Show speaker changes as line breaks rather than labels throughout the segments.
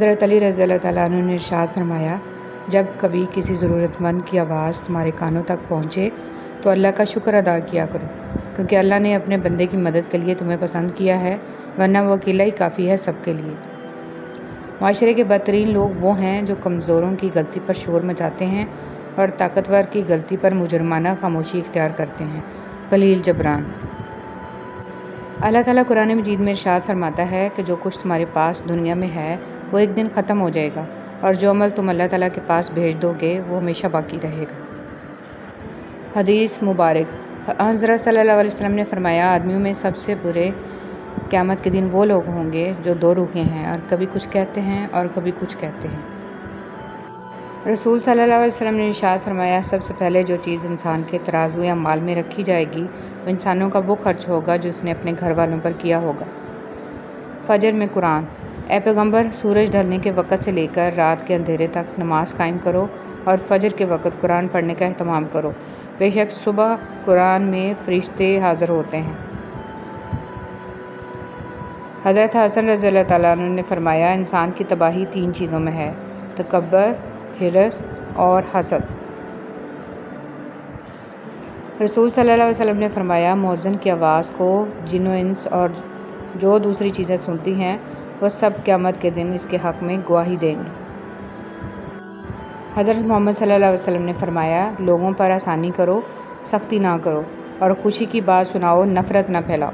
حضرت علی رضی اللہ تعالیٰ عنہ نے ارشاد فرمایا، جب کبھی کسی ضرورت مند کی آواز تمہارے کانوں تک پہنچے تو اللہ کا شکر ادا کیا کرو، کیونکہ اللہ نے اپنے بندے کی مدد کے لیے تمہیں پسند کیا ہے، ورنہ وہ اکیلا ہی کافی ہے سب کے لیے۔ معاشرے کے بدترین لوگ وہ ہیں جو کمزوروں کی غلطی پر شور مچاتے ہیں اور طاقتور کی غلطی پر مجرمانہ خاموشی اختیار کرتے ہیں۔ خلیل جبران۔ اللہ تعالیٰ قرآن مجید میں ارشاد فرماتا ہے کہ جو کچھ تمہارے پاس دنیا میں ہے وہ ایک دن ختم ہو جائے گا، اور جو عمل تم اللہ تعالیٰ کے پاس بھیج دو گے وہ ہمیشہ باقی رہے گا۔ حدیث مبارک۔ حضرت صلی اللہ علیہ وسلم نے فرمایا، آدمیوں میں سب سے برے قیامت کے دن وہ لوگ ہوں گے جو دو روحیں ہیں، اور کبھی کچھ کہتے ہیں اور کبھی کچھ کہتے ہیں۔ رسول صلی اللہ علیہ وسلم نے ارشاد فرمایا، سب سے پہلے جو چیز انسان کے ترازو یا مال میں رکھی جائے گی وہ انسانوں کا وہ خرچ ہوگا جو اس نے اپنے گھر والوں پر کیا ہوگا۔ فجر میں قرآن۔ اے پیغمبر، سورج ڈھلنے کے وقت سے لے کر رات کے اندھیرے تک نماز قائم کرو اور فجر کے وقت قرآن پڑھنے کا اہتمام کرو، بے شک صبح قرآن میں فرشتے حاضر ہوتے ہیں۔ حضرت حسن رضی اللہ تعالیٰ عنہ نے فرمایا، انسان کی تباہی تین چیزوں میں ہے: تکبر، حرص اور حسد۔ رسول صلی اللہ علیہ وسلم نے فرمایا، مؤذن کی آواز کو جن و انس اور جو دوسری چیزیں سنتی ہیں وہ سب قیامت کے دن اس کے حق میں گواہی دیں گے۔ حضرت محمد صلی اللہ علیہ وسلم نے فرمایا، لوگوں پر آسانی کرو، سختی نہ کرو، اور خوشی کی بات سناؤ، نفرت نہ پھیلاؤ۔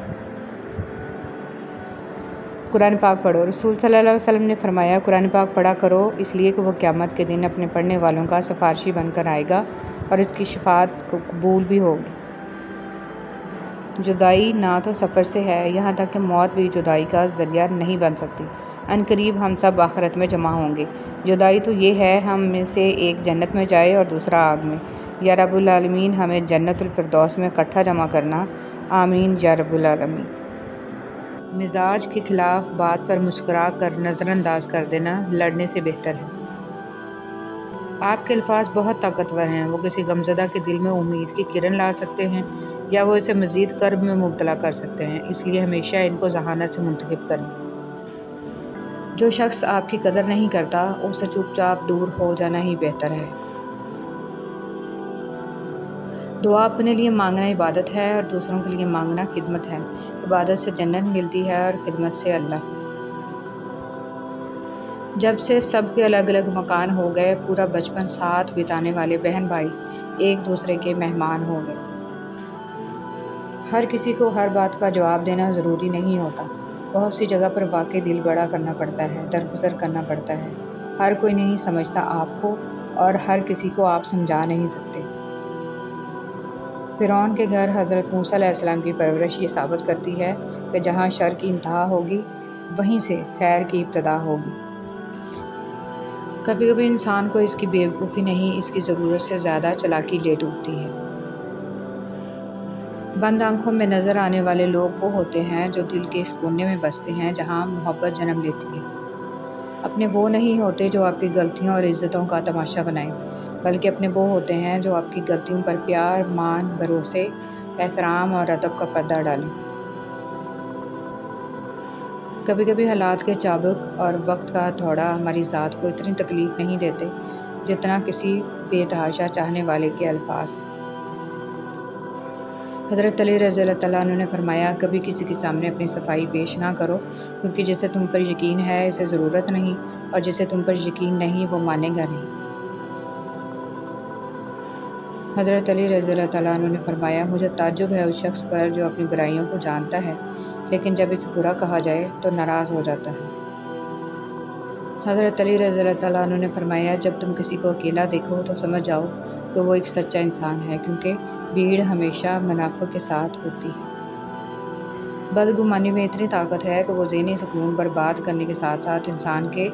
قرآن پاک پڑھو۔ رسول صلی اللہ علیہ وسلم نے فرمایا، قرآن پاک پڑھا کرو، اس لیے کہ وہ قیامت کے دن اپنے پڑھنے والوں کا سفارشی بن کر آئے گا اور اس کی شفاعت قبول بھی ہوگی۔ جدائی نہ تو سفر سے ہے، یہاں تک کہ موت بھی جدائی کا ذریعہ نہیں بن سکتی۔ عنقریب ہم سب آخرت میں جمع ہوں گے۔ جدائی تو یہ ہے ہم میں سے ایک جنت میں جائے اور دوسرا آگ میں۔ یا رب العالمین ہمیں جنت الفردوس میں اکٹھا جمع کرنا، آمین یا رب العالمین۔ مزاج کے خلاف بات پر مسکرا کر نظر انداز کر دینا لڑنے سے بہتر ہے۔ آپ کے الفاظ بہت طاقتور ہیں، وہ کسی غمزدہ کے دل میں امید کی کرن لا سکتے ہیں یا وہ اسے مزید کرب میں مبتلا کر سکتے ہیں، اس لیے ہمیشہ ان کو ذہانت سے منتخب کریں۔ جو شخص آپ کی قدر نہیں کرتا اس سے چپ چاپ دور ہو جانا ہی بہتر ہے۔ دعا اپنے لیے مانگنا عبادت ہے اور دوسروں کے لیے مانگنا خدمت ہے۔ عبادت سے جنت ملتی ہے اور خدمت سے اللہ۔ جب سے سب کے الگ الگ مکان ہو گئے، پورا بچپن ساتھ بتانے والے بہن بھائی ایک دوسرے کے مہمان ہو گئے۔ ہر کسی کو ہر بات کا جواب دینا ضروری نہیں ہوتا، بہت سی جگہ پر واقعی دل بڑا کرنا پڑتا ہے، درگزر کرنا پڑتا ہے۔ ہر کوئی نہیں سمجھتا آپ کو، اور ہر کسی کو آپ سمجھا نہیں سکتے۔ فرعون کے گھر حضرت موسیٰ علیہ السلام کی پرورش یہ ثابت کرتی ہے کہ جہاں شر کی انتہا ہوگی وہیں سے خیر کی ابتدا ہوگی۔ کبھی کبھی انسان کو اس کی بے وقوفی نہیں، اس کی ضرورت سے زیادہ چالاکی لے ڈوبتی ہے۔ بند آنکھوں میں نظر آنے والے لوگ وہ ہوتے ہیں جو دل کے اس کونے میں بستے ہیں جہاں محبت جنم لیتی ہے۔ اپنے وہ نہیں ہوتے جو آپ کی غلطیوں اور عزتوں کا تماشا بنائیں، بلکہ اپنے وہ ہوتے ہیں جو آپ کی غلطیوں پر پیار، مان، بھروسے، احترام اور ادب کا پردہ ڈالیں۔ کبھی کبھی حالات کے چابک اور وقت کا تھوڑا ہماری ذات کو اتنی تکلیف نہیں دیتے جتنا کسی بے تحاشا چاہنے والے کے الفاظ۔ حضرت علی رضی اللہ تعالیٰ عنہ نے فرمایا، کبھی کسی کے سامنے اپنی صفائی پیش نہ کرو، کیونکہ جسے تم پر یقین ہے اسے ضرورت نہیں، اور جسے تم پر یقین نہیں وہ مانے گا نہیں۔ حضرت علی رضی اللہ تعالیٰ عنہ نے فرمایا، مجھے تعجب ہے اس شخص پر جو اپنی برائیوں کو جانتا ہے لیکن جب اسے برا کہا جائے تو ناراض ہو جاتا ہے۔ حضرت علی رضی اللہ تعالیٰ عنہ نے فرمایا، جب تم کسی کو اکیلا دیکھو تو سمجھ جاؤ کہ وہ ایک سچا انسان ہے، کیونکہ بھیڑ ہمیشہ منافع کے ساتھ ہوتی ہے۔ بدگمانی میں اتنی طاقت ہے کہ وہ ذہنی سکون برباد کرنے کے ساتھ ساتھ انسان کے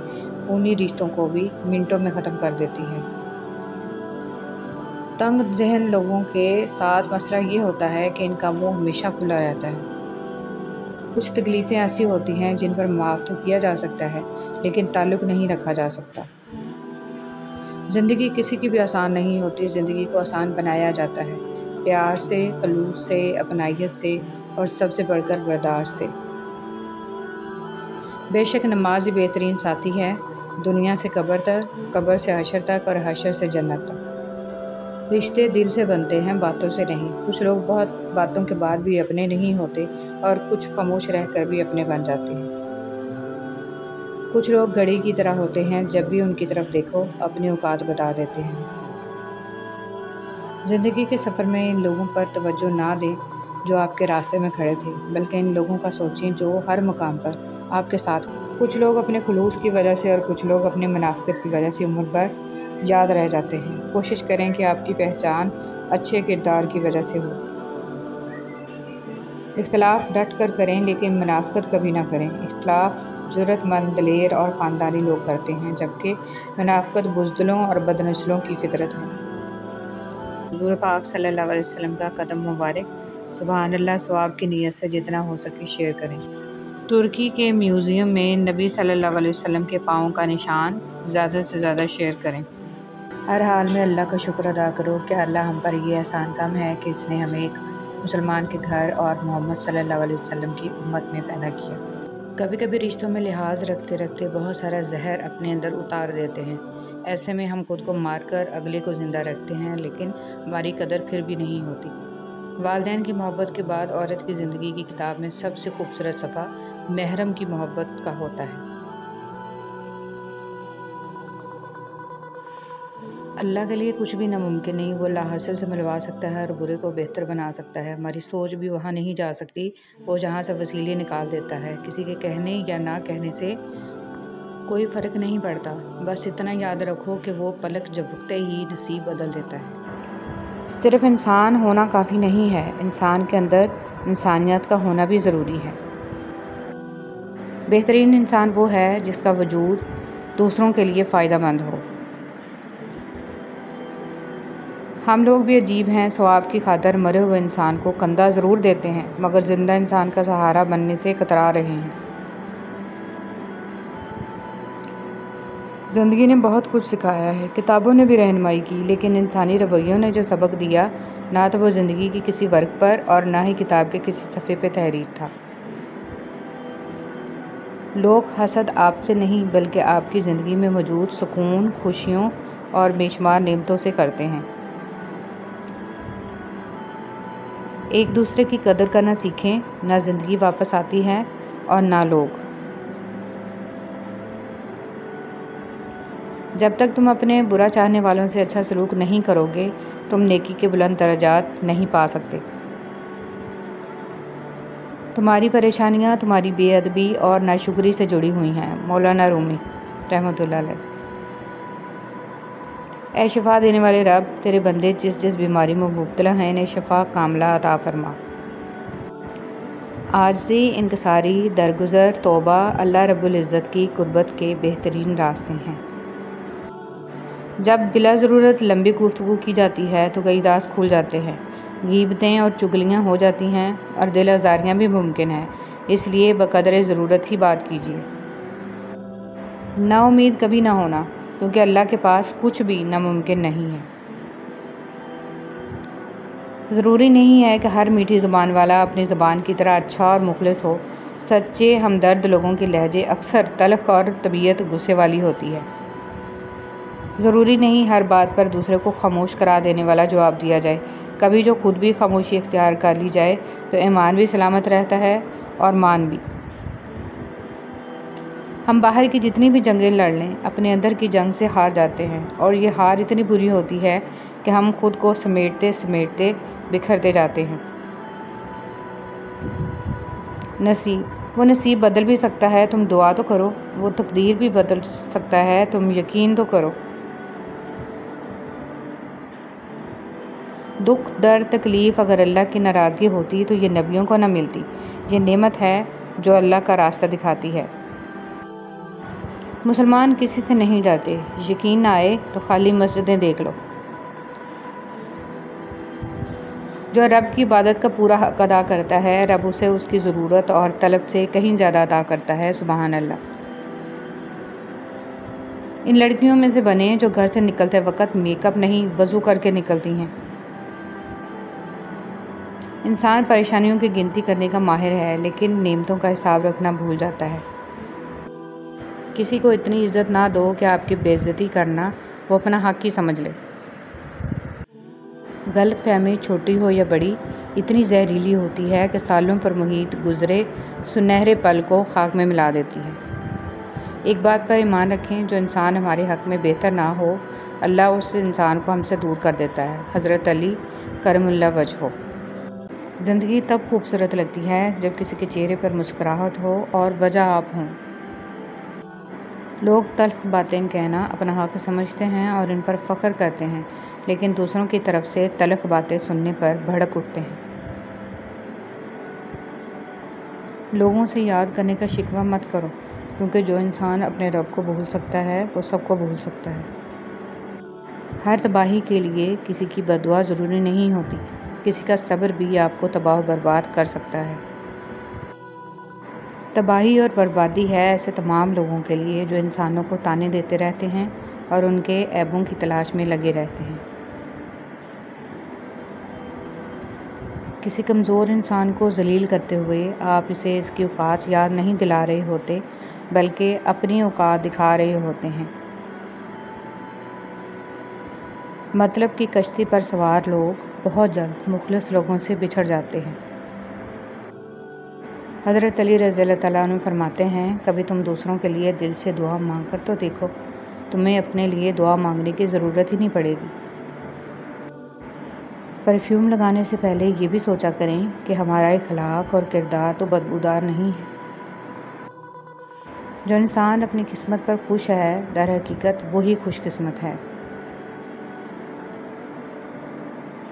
خونی رشتوں کو بھی منٹوں میں ختم کر دیتی ہے۔ تنگ ذہن لوگوں کے ساتھ مسئلہ یہ ہوتا ہے کہ ان کا منہ ہمیشہ کھلا رہتا ہے۔ کچھ تکلیفیں ایسی ہوتی ہیں جن پر معاف تو کیا جا سکتا ہے لیکن تعلق نہیں رکھا جا سکتا۔ زندگی کسی کی بھی آسان نہیں ہوتی، زندگی کو آسان بنایا جاتا ہے پیار سے، خلوص سے، اپنائیت سے، اور سب سے بڑھ کر برداشت سے۔ بے شک نماز ہی بہترین ساتھی ہے، دنیا سے قبر تک، قبر سے حشر تک اور حشر سے جنت تک۔ رشتے دل سے بنتے ہیں، باتوں سے نہیں۔ کچھ لوگ بہت باتوں کے بعد بھی اپنے نہیں ہوتے اور کچھ خاموش رہ کر بھی اپنے بن جاتے ہیں۔ کچھ لوگ گھڑی کی طرح ہوتے ہیں، جب بھی ان کی طرف دیکھو اپنی اوقات بتا دیتے ہیں۔ زندگی کے سفر میں ان لوگوں پر توجہ نہ دیں جو آپ کے راستے میں کھڑے تھے، بلکہ ان لوگوں کا سوچیں جو ہر مقام پر آپ کے ساتھ۔ کچھ لوگ اپنے خلوص کی وجہ سے اور کچھ لوگ اپنی منافقت کی وجہ سے عمر بھر یاد رہ جاتے ہیں۔ کوشش کریں کہ آپ کی پہچان اچھے کردار کی وجہ سے ہو۔ اختلاف ڈٹ کر کریں لیکن منافقت کبھی نہ کریں۔ اختلاف جرأت مند، دلیر اور خاندانی لوگ کرتے ہیں، جبکہ منافقت بزدلوں اور بدنسلوں کی فطرت ہے۔ حضور پاک صلی اللہ علیہ وسلم کا قدم مبارک۔ سبحان اللہ، ثواب کی نیت سے جتنا ہو سکے شیئر کریں۔ ترکی کے میوزیم میں نبی صلی اللہ علیہ وسلم کے پاؤں کا نشان، زیادہ سے زیادہ شیئر کریں۔ ہر حال میں اللہ کا شکر ادا کرو کہ اللہ ہم پر یہ احسان کم ہے کہ اس نے ہمیں ایک مسلمان کے گھر اور محمد صلی اللہ علیہ وسلم کی امت میں پیدا کیا۔ کبھی کبھی رشتوں میں لحاظ رکھتے رکھتے بہت سارا زہر اپنے اندر اتار دیتے ہیں۔ ایسے میں ہم خود کو مار کر اگلے کو زندہ رکھتے ہیں، لیکن ہماری قدر پھر بھی نہیں ہوتی۔ والدین کی محبت کے بعد عورت کی زندگی کی کتاب میں سب سے خوبصورت صفحہ محرم کی محبت کا ہوتا ہے۔ اللہ کے لیے کچھ بھی ناممکن نہیں۔ وہ لاحاصل سے ملوا سکتا ہے اور برے کو بہتر بنا سکتا ہے۔ ہماری سوچ بھی وہاں نہیں جا سکتی، وہ جہاں سے وسیلے نکال دیتا ہے۔ کسی کے کہنے یا نہ کہنے سے کوئی فرق نہیں پڑتا، بس اتنا یاد رکھو کہ وہ پلک جھپکتے ہی نصیب بدل دیتا ہے۔ صرف انسان ہونا کافی نہیں ہے، انسان کے اندر انسانیت کا ہونا بھی ضروری ہے۔ بہترین انسان وہ ہے جس کا وجود دوسروں کے لیے فائدہ مند ہو۔ ہم لوگ بھی عجیب ہیں، ثواب کی خاطر مرے ہوئے انسان کو کندھا ضرور دیتے ہیں، مگر زندہ انسان کا سہارا بننے سے کترا رہے ہیں۔ زندگی نے بہت کچھ سکھایا ہے، کتابوں نے بھی رہنمائی کی، لیکن انسانی رویوں نے جو سبق دیا، نہ تو وہ زندگی کی کسی ورق پر اور نہ ہی کتاب کے کسی صفحے پہ تحریر تھا۔ لوگ حسد آپ سے نہیں بلکہ آپ کی زندگی میں موجود سکون، خوشیوں اور بے شمار نعمتوں سے کرتے ہیں۔ ایک دوسرے کی قدر کرنا سیکھیں، نہ زندگی واپس آتی ہے اور نہ لوگ۔ جب تک تم اپنے برا چاہنے والوں سے اچھا سلوک نہیں کرو گے، تم نیکی کے بلند درجات نہیں پا سکتے۔ تمہاری پریشانیاں تمہاری بے ادبی اور ناشکری سے جڑی ہوئی ہیں۔ مولانا رومی رحمۃ اللہ علیہ۔ اے شفا دینے والے رب، تیرے بندے جس جس بیماری میں مبتلا ہیں انہیں شفا کاملہ عطا فرما۔ عاجزی، انکساری، درگزر، توبہ اللہ رب العزت کی قربت کے بہترین راستے ہیں۔ جب بلا ضرورت لمبی گفتگو کی جاتی ہے تو کئی راز کھل جاتے ہیں، غیبتیں اور چغلیاں ہو جاتی ہیں اور دل آزاریاں بھی ممکن ہیں، اس لیے بقدر ضرورت ہی بات کیجیے۔ نا امید کبھی نہ ہونا، کیونکہ اللہ کے پاس کچھ بھی ناممکن نہیں ہے۔ ضروری نہیں ہے کہ ہر میٹھی زبان والا اپنی زبان کی طرح اچھا اور مخلص ہو۔ سچے ہمدرد لوگوں کے لہجے اکثر تلخ اور طبیعت غصے والی ہوتی ہے۔ ضروری نہیں ہر بات پر دوسرے کو خاموش کرا دینے والا جواب دیا جائے۔ کبھی جو خود بھی خاموشی اختیار کر لی جائے تو ایمان بھی سلامت رہتا ہے اور مان بھی۔ ہم باہر کی جتنی بھی جنگیں لڑ لیں، اپنے اندر کی جنگ سے ہار جاتے ہیں، اور یہ ہار اتنی بری ہوتی ہے کہ ہم خود کو سمیٹتے سمیٹتے بکھرتے جاتے ہیں۔ وہ نصیب بدل بھی سکتا ہے، تم دعا تو کرو۔ وہ تقدیر بھی بدل سکتا ہے، تم یقین تو کرو۔ دکھ، درد، تکلیف اگر اللہ کی ناراضگی ہوتی تو یہ نبیوں کو نہ ملتی۔ یہ نعمت ہے جو اللہ کا راستہ دکھاتی ہے۔ مسلمان کسی سے نہیں ڈرتے، یقین نہ آئے تو خالی مسجدیں دیکھ لو۔ جو رب کی عبادت کا پورا حق ادا کرتا ہے، رب اسے اس کی ضرورت اور طلب سے کہیں زیادہ عطا کرتا ہے۔ سبحان اللہ۔ ان لڑکیوں میں سے بنیں جو گھر سے نکلتے وقت میک اپ نہیں، وضو کر کے نکلتی ہیں۔ انسان پریشانیوں کی گنتی کرنے کا ماہر ہے، لیکن نعمتوں کا حساب رکھنا بھول جاتا ہے۔ کسی کو اتنی عزت نہ دو کہ آپ کی بے عزتی کرنا وہ اپنا حق ہی سمجھ لے۔ غلط فہمی چھوٹی ہو یا بڑی اتنی زہریلی ہوتی ہے کہ سالوں پر محیط گزرے سنہرے پل کو خاک میں ملا دیتی ہے۔ ایک بات پر ایمان رکھیں، جو انسان ہمارے حق میں بہتر نہ ہو اللہ اس انسان کو ہم سے دور کر دیتا ہے۔ حضرت علی کرم اللہ وجہہ۔ زندگی تب خوبصورت لگتی ہے جب کسی کے چہرے پر مسکراہٹ ہو اور وجہ آپ ہوں۔ لوگ تلخ باتیں کہنا اپنا حق سمجھتے ہیں اور ان پر فخر کرتے ہیں، لیکن دوسروں کی طرف سے تلخ باتیں سننے پر بھڑک اٹھتے ہیں۔ لوگوں سے یاد کرنے کا شکوہ مت کرو، کیونکہ جو انسان اپنے رب کو بھول سکتا ہے وہ سب کو بھول سکتا ہے۔ ہر تباہی کے لیے کسی کی بد دعا ضروری نہیں ہوتی، کسی کا صبر بھی آپ کو تباہ و برباد کر سکتا ہے۔ تباہی اور بربادی ہے ایسے تمام لوگوں کے لیے جو انسانوں کو طعنے دیتے رہتے ہیں اور ان کے عیبوں کی تلاش میں لگے رہتے ہیں۔ کسی کمزور انسان کو ذلیل کرتے ہوئے آپ اسے اس کی اوقات یاد نہیں دلا رہے ہوتے، بلکہ اپنی اوقات دکھا رہے ہوتے ہیں۔ مطلب کی کشتی پر سوار لوگ بہت جلد مخلص لوگوں سے بچھڑ جاتے ہیں۔ حضرت علی رضی اللہ تعالیٰ عنہ فرماتے ہیں، کبھی تم دوسروں کے لیے دل سے دعا مانگ کر تو دیکھو، تمہیں اپنے لیے دعا مانگنے کی ضرورت ہی نہیں پڑے گی۔ پرفیوم لگانے سے پہلے یہ بھی سوچا کریں کہ ہمارا اخلاق اور کردار تو بدبودار نہیں ہے۔ جو انسان اپنی قسمت پر خوش ہے در حقیقت وہی خوش قسمت ہے۔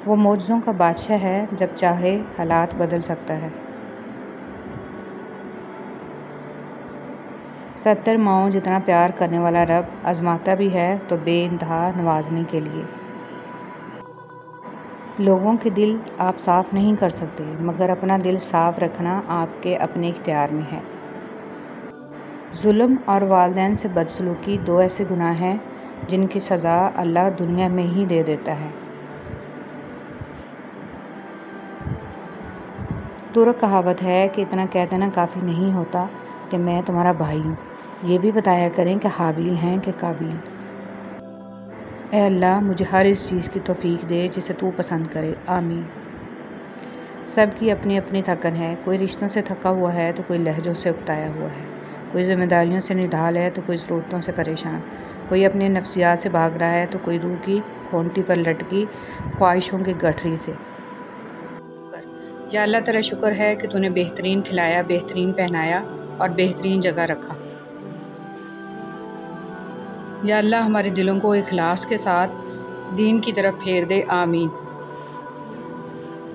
وہ معجزوں کا بادشاہ ہے، جب چاہے حالات بدل سکتا ہے۔ 70 ماؤں جتنا پیار کرنے والا رب آزماتا بھی ہے تو بے انتہا نوازنے کے لیے۔ لوگوں کے دل آپ صاف نہیں کر سکتے، مگر اپنا دل صاف رکھنا آپ کے اپنے اختیار میں ہے۔ ظلم اور والدین سے بدسلوکی 2 ایسے گناہ ہیں جن کی سزا اللہ دنیا میں ہی دے دیتا ہے۔ ترک کہاوت ہے کہ اتنا کہہ دینا کافی نہیں ہوتا کہ میں تمہارا بھائی ہوں، یہ بھی بتایا کریں کہ حابیل ہیں کہ قابیل۔ اے اللہ مجھے ہر اس چیز کی توفیق دے جسے تو پسند کرے، آمین۔ سب کی اپنی اپنی تھکن ہے، کوئی رشتوں سے تھکا ہوا ہے تو کوئی لہجوں سے اکتایا ہوا ہے، کوئی ذمہ داریوں سے نڈھال ہے تو کوئی ضرورتوں سے پریشان، کوئی اپنے نفسیات سے بھاگ رہا ہے تو کوئی روح کی کھونٹی پر لٹکی خواہشوں کی گٹھری سے۔ یا اللہ تیرا شکر ہے کہ تو نے بہترین کھلایا، بہترین پہنایا اور بہترین جگہ رکھا۔ یا اللہ ہمارے دلوں کو اخلاص کے ساتھ دین کی طرف پھیر دے، آمین۔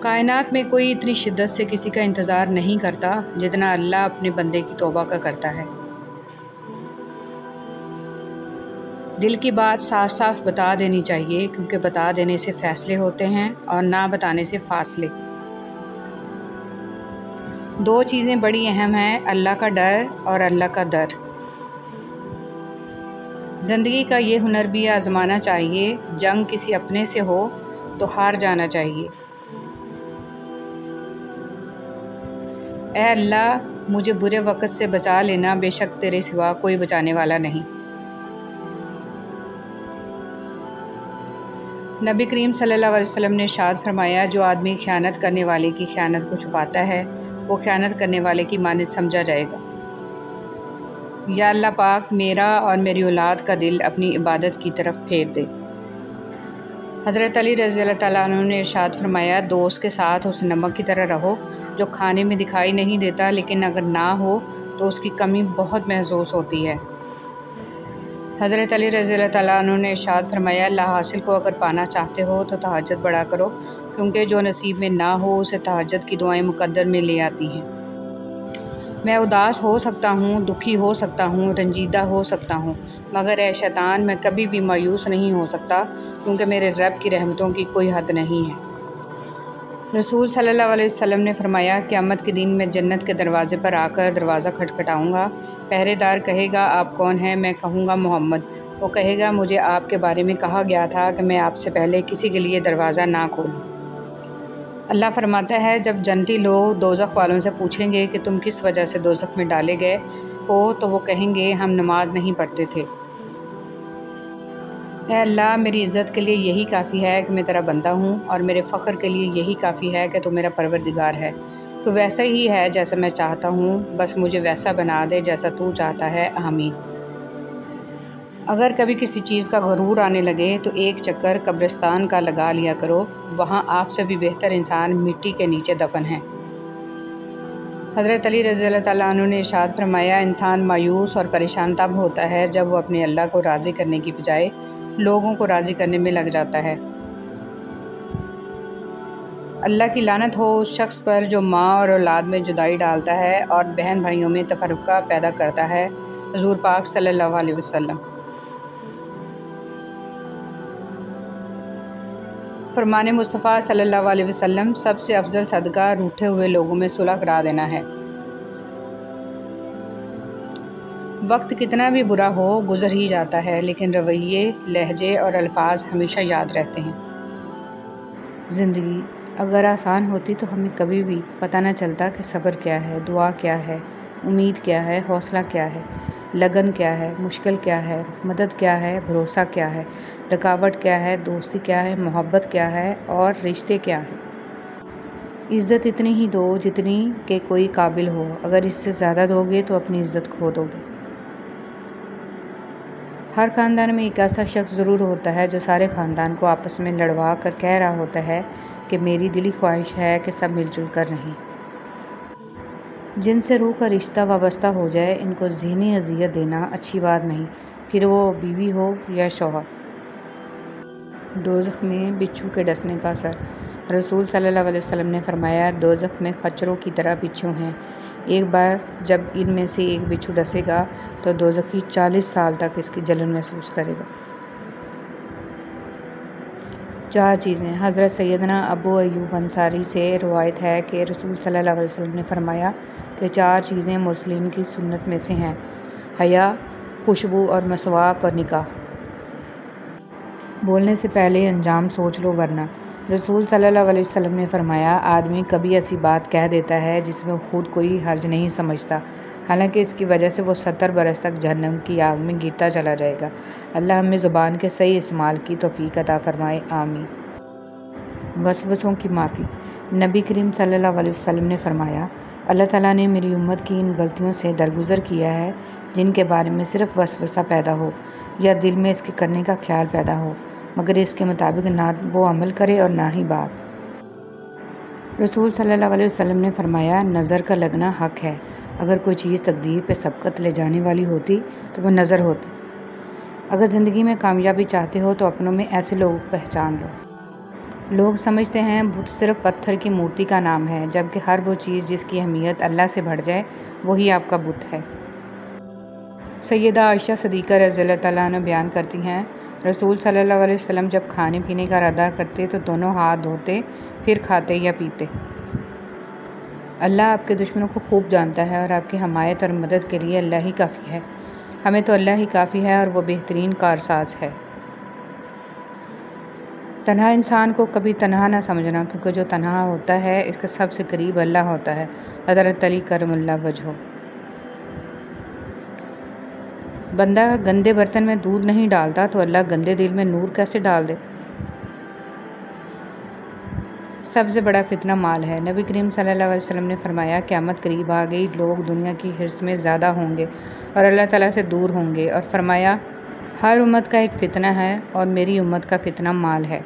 کائنات میں کوئی اتنی شدت سے کسی کا انتظار نہیں کرتا جتنا اللہ اپنے بندے کی توبہ کا کرتا ہے۔ دل کی بات صاف صاف بتا دینی چاہیے، کیونکہ بتا دینے سے فیصلے ہوتے ہیں اور نہ بتانے سے فاصلے۔ 2 چیزیں بڑی اہم ہیں، اللہ کا ڈر اور اللہ کا در۔ زندگی کا یہ ہنر بھی آزمانا چاہیے، جنگ کسی اپنے سے ہو تو ہار جانا چاہیے۔ اے اللہ مجھے برے وقت سے بچا لینا، بے شک تیرے سوا کوئی بچانے والا نہیں۔ نبی کریم صلی اللہ علیہ وسلم نے ارشاد فرمایا، جو آدمی خیانت کرنے والے کی خیانت کو چھپاتا ہے وہ خیانت کرنے والے کی مانند سمجھا جائے گا۔ یا اللہ پاک میرا اور میری اولاد کا دل اپنی عبادت کی طرف پھیر دے۔ حضرت علی رضی اللہ تعالیٰ عنہ نے ارشاد فرمایا، دوست کے ساتھ اس نمک کی طرح رہو جو کھانے میں دکھائی نہیں دیتا، لیکن اگر نہ ہو تو اس کی کمی بہت محسوس ہوتی ہے۔ حضرت علی رضی اللہ تعالیٰ عنہ نے ارشاد فرمایا، لا حاصل کو اگر پانا چاہتے ہو تو تہجد بڑھا کرو، کیونکہ جو نصیب میں نہ ہو اسے تہجد کی دعائیں مقدر میں لے آتی ہیں۔ میں اداس ہو سکتا ہوں، دکھی ہو سکتا ہوں، رنجیدہ ہو سکتا ہوں، مگر اے شیطان میں کبھی بھی مایوس نہیں ہو سکتا، کیونکہ میرے رب کی رحمتوں کی کوئی حد نہیں ہے۔ رسول صلی اللہ علیہ وسلم نے فرمایا، قیامت کے دن میں جنت کے دروازے پر آ کر دروازہ کھٹکھٹاؤں گا، پہرے دار کہے گا آپ کون ہیں؟ میں کہوں گا محمد۔ وہ کہے گا مجھے آپ کے بارے میں کہا گیا تھا کہ میں آپ سے پہلے کسی کے لیے دروازہ نہ کھولوں۔ اللہ فرماتا ہے، جب جنتی لوگ دوزخ والوں سے پوچھیں گے کہ تم کس وجہ سے دوزخ میں ڈالے گئے، ہو تو وہ کہیں گے ہم نماز نہیں پڑھتے تھے۔ اے اللہ، میری عزت کے لیے یہی کافی ہے کہ میں تیرا بندہ ہوں، اور میرے فخر کے لیے یہی کافی ہے کہ تو میرا پروردگار ہے۔ تو ویسا ہی ہے جیسا میں چاہتا ہوں، بس مجھے ویسا بنا دے جیسا تو چاہتا ہے، آمین۔ اگر کبھی کسی چیز کا غرور آنے لگے تو ایک چکر قبرستان کا لگا لیا کرو، وہاں آپ سے بھی بہتر انسان مٹی کے نیچے دفن ہیں۔ حضرت علی رضی اللہ تعالیٰ عنہ نے ارشاد فرمایا، انسان مایوس اور پریشان تب ہوتا ہے جب وہ اپنے اللہ کو راضی کرنے کی بجائے لوگوں کو راضی کرنے میں لگ جاتا ہے۔ اللہ کی لعنت ہو اس شخص پر جو ماں اور اولاد میں جدائی ڈالتا ہے اور بہن بھائیوں میں تفرقہ پیدا کرتا ہے۔ حضور پاک صلی اللہ علیہ وسلم۔ فرمان مصطفیٰ صلی اللہ علیہ وسلم، سب سے افضل صدقہ روٹھے ہوئے لوگوں میں صلح کرا دینا ہے۔ وقت کتنا بھی برا ہو گزر ہی جاتا ہے، لیکن رویے، لہجے اور الفاظ ہمیشہ یاد رہتے ہیں۔ زندگی اگر آسان ہوتی تو ہمیں کبھی بھی پتہ نہ چلتا کہ صبر کیا ہے، دعا کیا ہے، امید کیا ہے، حوصلہ کیا ہے، لگن کیا ہے، مشکل کیا ہے، مدد کیا ہے، بھروسہ کیا ہے، رکاوٹ کیا ہے، دوستی کیا ہے، محبت کیا ہے اور رشتے کیا ہیں۔ عزت اتنی ہی دو جتنی کہ کوئی قابل ہو، اگر اس سے زیادہ دو گے تو اپنی عزت کھو دو گے۔ ہر خاندان میں ایک ایسا شخص ضرور ہوتا ہے جو سارے خاندان کو آپس میں لڑوا کر کہہ رہا ہوتا ہے کہ میری دلی خواہش ہے کہ سب مل جل کر رہیں۔ جن سے روح کا رشتہ وابستہ ہو جائے، ان کو ذہنی اذیت دینا اچھی بات نہیں، پھر وہ بیوی ہو یا شوہر۔ دوزخ میں بچھو کے ڈسنے کا اثر۔ رسول صلی اللہ علیہ وسلم نے فرمایا، دوزخ میں خچروں کی طرح بچھو ہیں، ایک بار جب ان میں سے ایک بچھو ڈسے گا تو دوزخی 40 سال تک اس کی جلن محسوس کرے گا۔ 4 چیزیں۔ حضرت سیدنا ابو ایوب انصاری سے روایت ہے کہ رسول صلی اللہ علیہ وسلم نے فرمایا کہ 4 چیزیں مرسلین کی سنت میں سے ہیں: حیا، خوشبو اور مسواک اور نکاح۔ بولنے سے پہلے انجام سوچ لو ورنہ۔ رسول صلی اللہ علیہ وسلم نے فرمایا، آدمی کبھی ایسی بات کہہ دیتا ہے جس میں خود کوئی حرج نہیں سمجھتا، حالانکہ اس کی وجہ سے وہ 70 برس تک جہنم کی آگ میں گرتا چلا جائے گا۔ اللہ ہمیں زبان کے صحیح استعمال کی توفیق عطا فرمائے، آمین۔ وسوسوں کی معافی۔ نبی کریم صلی اللہ علیہ وسلم نے فرمایا، اللہ تعالیٰ نے میری امت کی ان غلطیوں سے درگزر کیا ہے جن کے بارے میں صرف وسوسہ پیدا ہو یا دل میں اس کے کرنے کا خیال پیدا ہو، مگر اس کے مطابق نہ وہ عمل کرے اور نہ ہی بات۔ رسول صلی اللہ علیہ وسلم نے فرمایا، نظر کا لگنا حق ہے، اگر کوئی چیز تقدیر پہ سبقت لے جانے والی ہوتی تو وہ نظر ہوتی۔ اگر زندگی میں کامیابی چاہتے ہو تو اپنوں میں ایسے لوگ پہچان لو۔ لوگ سمجھتے ہیں بت صرف پتھر کی مورتی کا نام ہے، جبکہ ہر وہ چیز جس کی اہمیت اللہ سے بڑھ جائے وہی آپ کا بت ہے۔ سیدہ عائشہ صدیقہ رضی اللہ تعالیٰ عنہ بیان کرتی ہیں، رسول صلی اللہ علیہ وسلم جب کھانے پینے کا ارادہ کرتے تو دونوں ہاتھ دھوتے پھر کھاتے یا پیتے۔ اللہ آپ کے دشمنوں کو خوب جانتا ہے اور آپ کی حمایت اور مدد کے لیے اللہ ہی کافی ہے۔ ہمیں تو اللہ ہی کافی ہے اور وہ بہترین کارساز ہے۔ تنہا انسان کو کبھی تنہا نہ سمجھنا، کیونکہ جو تنہا ہوتا ہے اس کے سب سے قریب اللہ ہوتا ہے۔ حضرت علی کرم اللہ وجہہ۔ بندہ گندے برتن میں دودھ نہیں ڈالتا تو اللہ گندے دل میں نور کیسے ڈال دے؟ سب سے بڑا فتنہ مال ہے۔ نبی کریم صلی اللہ علیہ وسلم نے فرمایا، قیامت قریب آ گئی، لوگ دنیا کی حرص میں زیادہ ہوں گے اور اللہ تعالیٰ سے دور ہوں گے، اور فرمایا، ہر امت کا ایک فتنہ ہے اور میری امت کا فتنہ مال ہے۔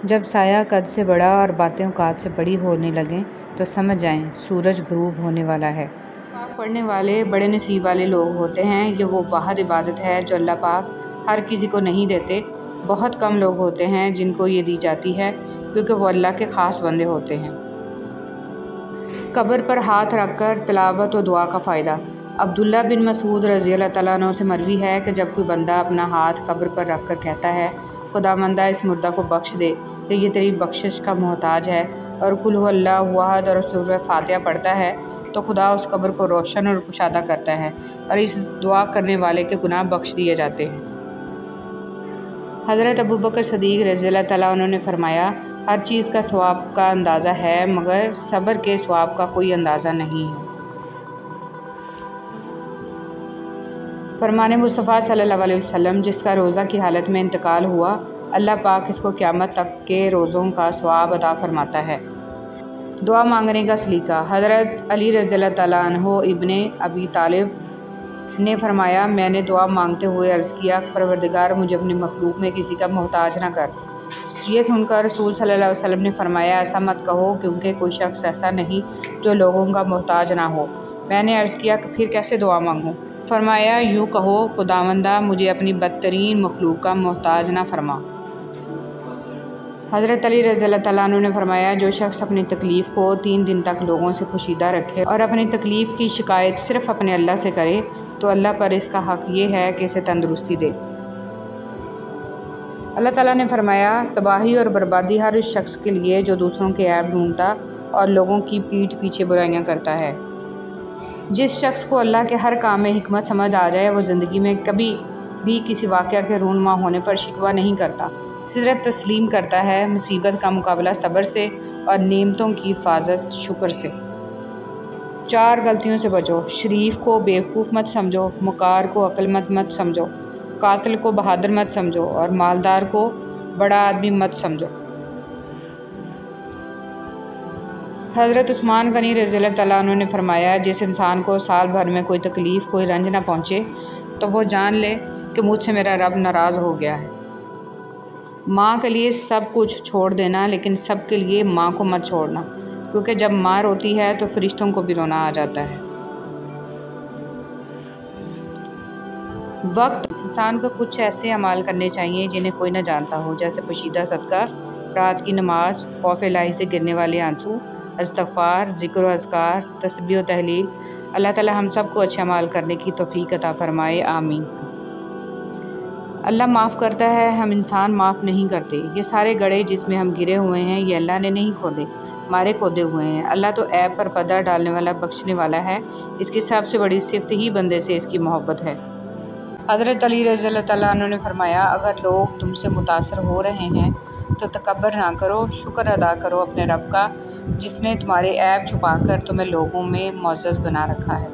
جب سایہ قد سے بڑا اور باتیں اوقات سے بڑی ہونے لگیں تو سمجھ جائیں سورج غروب ہونے والا ہے۔ پاک پڑھنے والے بڑے نصیب والے لوگ ہوتے ہیں، یہ وہ واحد عبادت ہے جو اللہ پاک ہر کسی کو نہیں دیتے۔ بہت کم لوگ ہوتے ہیں جن کو یہ دی جاتی ہے، کیونکہ وہ اللہ کے خاص بندے ہوتے ہیں۔ قبر پر ہاتھ رکھ کر تلاوت و دعا کا فائدہ۔ عبداللہ بن مسعود رضی اللہ تعالیٰ عنہ سے مروی ہے کہ جب کوئی بندہ اپنا ہاتھ قبر پر رکھ کر کہتا ہے، خداوندہ اس مردہ کو بخش دے کہ یہ تیری بخشش کا محتاج ہے، اور قل هو اللہ احد اور سورہ فاتحہ پڑھتا ہے، تو خدا اس قبر کو روشن اور کشادہ کرتا ہے اور اس دعا کرنے والے کے گناہ بخش دیے جاتے ہیں۔ حضرت ابوبکر صدیق رضی اللہ تعالیٰ عنہ نے فرمایا، ہر چیز کا ثواب کا اندازہ ہے مگر صبر کے ثواب کا کوئی اندازہ نہیں ہے۔ فرمان مصطفیٰ صلی اللہ علیہ وسلم، جس کا روزہ کی حالت میں انتقال ہوا، اللہ پاک اس کو قیامت تک کے روزوں کا ثواب عطا فرماتا ہے۔ دعا مانگنے کا سلیقہ۔ حضرت علی رضی اللہ تعالیٰ عنہ ابن ابی طالب نے فرمایا، میں نے دعا مانگتے ہوئے عرض کیا، پروردگار مجھے اپنی مخلوق میں کسی کا محتاج نہ کر۔ یہ سن کر رسول صلی اللہ علیہ وسلم نے فرمایا، ایسا مت کہو، کیونکہ کوئی شخص ایسا نہیں جو لوگوں کا محتاج نہ ہو۔ میں نے عرض کیا کہ پھر کیسے دعا مانگوں؟ فرمایا، یوں کہو، خداوندہ مجھے اپنی بدترین مخلوق کا محتاج نہ فرما۔ حضرت علی رضی اللہ تعالیٰ عنہ نے فرمایا، جو شخص اپنی تکلیف کو 3 دن تک لوگوں سے پوشیدہ رکھے اور اپنی تکلیف کی شکایت صرف اپنے اللہ سے کرے تو اللہ پر اس کا حق یہ ہے کہ اسے تندرستی دے۔ اللہ تعالیٰ نے فرمایا، تباہی اور بربادی ہر اس شخص کے لیے جو دوسروں کے عیب ڈھونڈتا اور لوگوں کی پیٹھ پیچھے برائیاں کرتا ہے۔ جس شخص کو اللہ کے ہر کام میں حکمت سمجھ آ جائے، وہ زندگی میں کبھی بھی کسی واقعہ کے رونما ہونے پر شکوہ نہیں کرتا، صرف تسلیم کرتا ہے، مصیبت کا مقابلہ صبر سے اور نعمتوں کی حفاظت شکر سے۔ 4 غلطیوں سے بچو۔ شریف کو بیوقوف مت سمجھو، مکار کو عقل مند مت سمجھو، قاتل کو بہادر مت سمجھو اور مالدار کو بڑا آدمی مت سمجھو۔ حضرت عثمان غنی رضی اللہ تعالیٰ عنہ نے فرمایا، جس انسان کو سال بھر میں کوئی تکلیف، کوئی رنج نہ پہنچے تو وہ جان لے کہ مجھ سے میرا رب ناراض ہو گیا ہے۔ ماں کے لیے سب کچھ چھوڑ دینا، لیکن سب کے لیے ماں کو مت چھوڑنا، کیونکہ جب ماں روتی ہے تو فرشتوں کو بھی رونا آ جاتا ہے۔ وقت۔ انسان کو کچھ ایسے اعمال کرنے چاہیے جنہیں کوئی نہ جانتا ہو، جیسے پوشیدہ صدقہ، رات کی نماز، خوف الہی سے گرنے والے آنسو، استغفار، ذکر و اذکار، تسبیح و تحلیل۔ اللہ تعالی ہم سب کو اچھے اعمال کرنے کی توفیق عطا فرمائے، آمین۔ اللہ معاف کرتا ہے، ہم انسان معاف نہیں کرتے۔ یہ سارے گڑھے جس میں ہم گرے ہوئے ہیں، یہ اللہ نے نہیں کھودے، ہمارے کھودے ہوئے ہیں۔ اللہ تو عیب پر پردہ ڈالنے والا، بخشنے والا ہے۔ اس کی سب سے بڑی صفت ہی بندے سے اس کی محبت ہے۔ حضرت علی رضی اللہ تعالیٰ عنہ نے فرمایا، اگر لوگ تم سے متاثر ہو رہے ہیں تو تکبر نہ کرو، شکر ادا کرو اپنے رب کا، جس نے تمہارے عیب چھپا کر تمہیں لوگوں میں معزز بنا رکھا ہے۔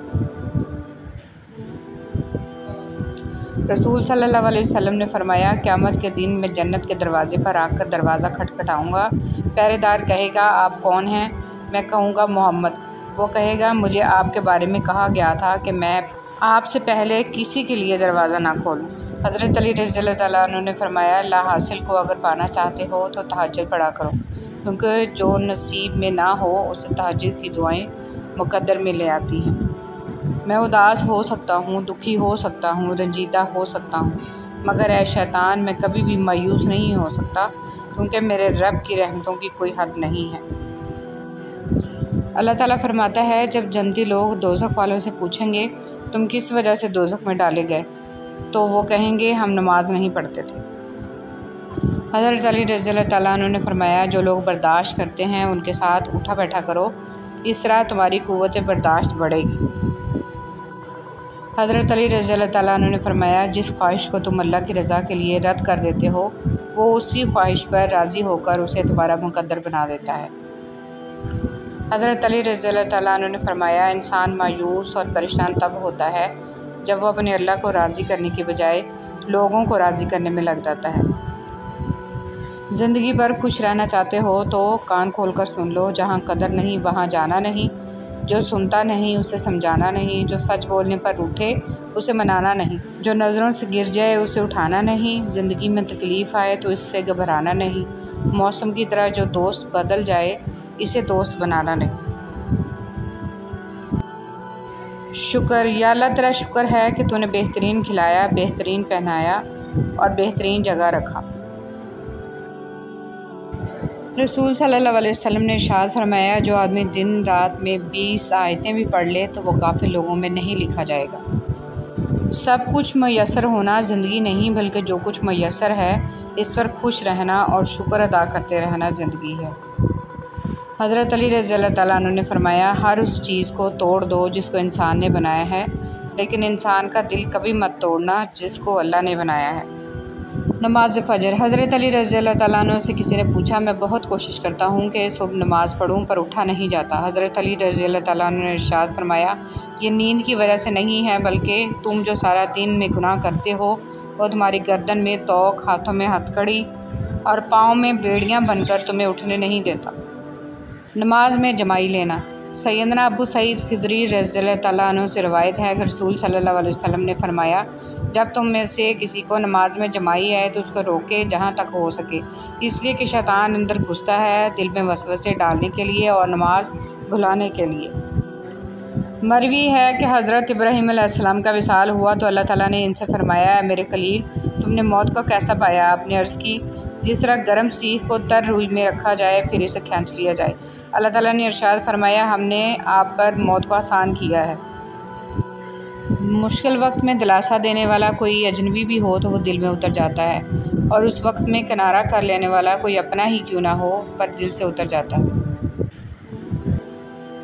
رسول صلی اللہ علیہ وسلم نے فرمایا، قیامت کے دن میں جنت کے دروازے پر آ کر دروازہ کھٹکھٹاؤں گا۔ پہرے دار کہے گا، آپ کون ہیں؟ میں کہوں گا، محمد۔ وہ کہے گا، مجھے آپ کے بارے میں کہا گیا تھا کہ میں آپ سے پہلے کسی کے لیے دروازہ نہ کھولوں۔ حضرت علی رضی اللہ تعالیٰ عنہ نے فرمایا، لا حاصل کو اگر پانا چاہتے ہو تو تہجد پڑھا کرو، کیونکہ جو نصیب میں نہ ہو اسے تہجد کی دعائیں مقدر میں لے آتی ہیں۔ میں اداس ہو سکتا ہوں، دکھی ہو سکتا ہوں، رنجیدہ ہو سکتا ہوں، مگر اے شیطان، میں کبھی بھی مایوس نہیں ہو سکتا، کیونکہ میرے رب کی رحمتوں کی کوئی حد نہیں ہے۔ اللہ تعالیٰ فرماتا ہے، جب جنتی لوگ دوزخ والوں سے پوچھیں گے، تم کس وجہ سے دوزخ میں ڈالے گئے، تو وہ کہیں گے، ہم نماز نہیں پڑھتے تھے۔ حضرت علی رضی اللہ تعالیٰ عنہ نے فرمایا، جو لوگ برداشت کرتے ہیں ان کے ساتھ اٹھا بیٹھا کرو، اس طرح تمہاری قوت برداشت بڑھے گی۔ حضرت علی رضی اللہ تعالیٰ عنہ نے فرمایا، جس خواہش کو تم اللہ کی رضا کے لیے رد کر دیتے ہو، وہ اسی خواہش پر راضی ہو کر اسے تمہارا مقدر بنا دیتا ہے۔ حضرت علی رضی اللہ تعالیٰ عنہ نے فرمایا، انسان مایوس اور پریشان تب ہوتا ہے جب وہ اپنے اللہ کو راضی کرنے کی بجائے لوگوں کو راضی کرنے میں لگ جاتا ہے۔ زندگی بھر خوش رہنا چاہتے ہو تو کان کھول کر سن لو، جہاں قدر نہیں وہاں جانا نہیں، جو سنتا نہیں اسے سمجھانا نہیں، جو سچ بولنے پر روٹھے اسے منانا نہیں، جو نظروں سے گر جائے اسے اٹھانا نہیں، زندگی میں تکلیف آئے تو اس سے گھبرانا نہیں، موسم کی طرح جو دوست بدل جائے اسے دوست بنانا نہیں۔ شکر۔ یا اللہ تیرا شکر ہے کہ تو نے بہترین کھلایا، بہترین پہنایا اور بہترین جگہ رکھا۔ رسول صلی اللہ علیہ وسلم نے ارشاد فرمایا، جو آدمی دن رات میں 20 آیتیں بھی پڑھ لے تو وہ غافل لوگوں میں نہیں لکھا جائے گا۔ سب کچھ میسر ہونا زندگی نہیں، بلکہ جو کچھ میسر ہے اس پر خوش رہنا اور شکر ادا کرتے رہنا زندگی ہے۔ حضرت علی رضی اللہ تعالیٰ عنہ نے فرمایا، ہر اس چیز کو توڑ دو جس کو انسان نے بنایا ہے، لیکن انسان کا دل کبھی مت توڑنا جس کو اللہ نے بنایا ہے۔ نماز فجر۔ حضرت علی رضی اللہ تعالیٰ عنہ سے کسی نے پوچھا، میں بہت کوشش کرتا ہوں کہ صبح نماز پڑھوں پر اٹھا نہیں جاتا۔ حضرت علی رضی اللہ تعالیٰ عنہ نے ارشاد فرمایا، یہ نیند کی وجہ سے نہیں ہے، بلکہ تم جو سارا دن میں گناہ کرتے ہو وہ تمہاری گردن میں توق، ہاتھوں میں ہتھ کڑی اور پاؤں میں بیڑیاں بن کر تمہیں اٹھنے نہیں دیتا۔ نماز میں جمائی لینا۔ سیدنا ابو سعید خدری رضی اللہ تعالیٰ عنہ سے روایت ہے کہ رسول صلی اللہ علیہ وسلم نے فرمایا، جب تم میں سے کسی کو نماز میں جمائی ہے تو اس کو روکے جہاں تک ہو سکے، اس لیے کہ شیطان اندر گھستا ہے دل میں وسوسے ڈالنے کے لیے اور نماز بھلانے کے لیے۔ مروی ہے کہ حضرت ابراہیم علیہ السلام کا وصال ہوا تو اللہ تعالیٰ نے ان سے فرمایا، اے میرے خلیل، تم نے موت کو کیسا پایا؟ آپ نے عرض کی، جس طرح گرم سیخ کو تر روئی میں رکھا جائے پھر اسے کھینچ لیا جائے۔ اللہ تعالیٰ نے ارشاد فرمایا، ہم نے آپ پر موت کو آسان کیا ہے۔ مشکل وقت میں دلاسا دینے والا کوئی اجنبی بھی ہو تو وہ دل میں اتر جاتا ہے، اور اس وقت میں کنارہ کر لینے والا کوئی اپنا ہی کیوں نہ ہو پر دل سے اتر جاتا ہے۔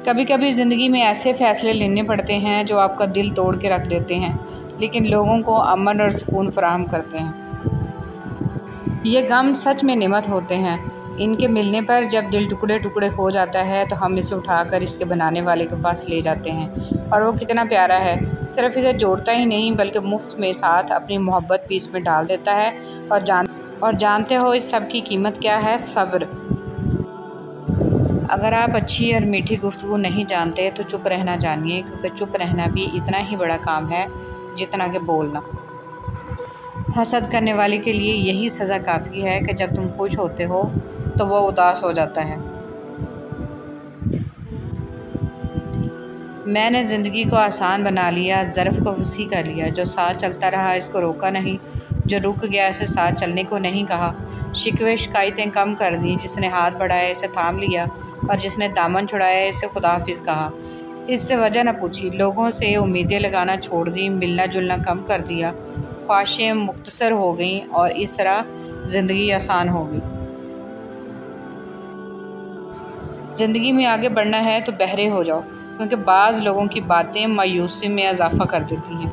کبھی کبھی زندگی میں ایسے فیصلے لینے پڑتے ہیں جو آپ کا دل توڑ کے رکھ دیتے ہیں، لیکن لوگوں کو امن اور سکون فراہم کرتے ہیں۔ یہ غم سچ میں نعمت ہوتے ہیں، ان کے ملنے پر جب دل ٹکڑے ٹکڑے ہو جاتا ہے تو ہم اسے اٹھا کر اس کے بنانے والے کے پاس لے جاتے ہیں، اور وہ کتنا پیارا ہے، صرف اسے جوڑتا ہی نہیں بلکہ مفت میں ساتھ اپنی محبت بھی اس میں ڈال دیتا ہے۔ اور جانتے ہو اس سب کی قیمت کیا ہے؟ صبر۔ اگر آپ اچھی اور میٹھی گفتگو نہیں جانتے تو چپ رہنا جانیے، کیونکہ چپ رہنا بھی اتنا ہی بڑا کام ہے جتنا کہ بولنا۔ حسد کرنے والے کے لیے یہی سزا کافی ہے کہ جب تم خوش ہوتے ہو تو وہ اداس ہو جاتا ہے۔ میں نے زندگی کو آسان بنا لیا، ظرف کو وسیع کر لیا، جو ساتھ چلتا رہا اس کو روکا نہیں، جو رک گیا اسے ساتھ چلنے کو نہیں کہا، شکوے شکایتیں کم کر دیں، جس نے ہاتھ بڑھائے اسے تھام لیا، اور جس نے دامن چھڑایا اسے خدا حافظ کہا، اس سے وجہ نہ پوچھی، لوگوں سے امیدیں لگانا چھوڑ دیں، ملنا جلنا کم کر دیا، خواہشیں مختصر ہو گئیں، اور اس طرح زندگی آسان ہو گئی۔ زندگی میں آگے بڑھنا ہے تو بہرے ہو جاؤ، کیونکہ بعض لوگوں کی باتیں مایوسی میں اضافہ کر دیتی ہیں۔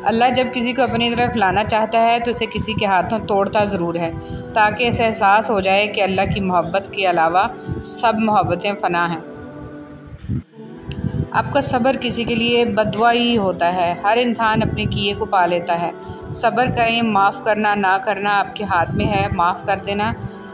اللہ جب کسی کو اپنی طرف لانا چاہتا ہے تو اسے کسی کے ہاتھوں توڑتا ضرور ہے، تاکہ اسے احساس ہو جائے کہ اللہ کی محبت کے علاوہ سب محبتیں فنا ہیں۔ آپ کا صبر کسی کے لیے بددعا ہی ہوتا ہے۔ ہر انسان اپنے کیے کو پا لیتا ہے۔ صبر کریں، معاف کرنا نہ کرنا آپ کے ہاتھ میں ہے۔ معاف کر دینا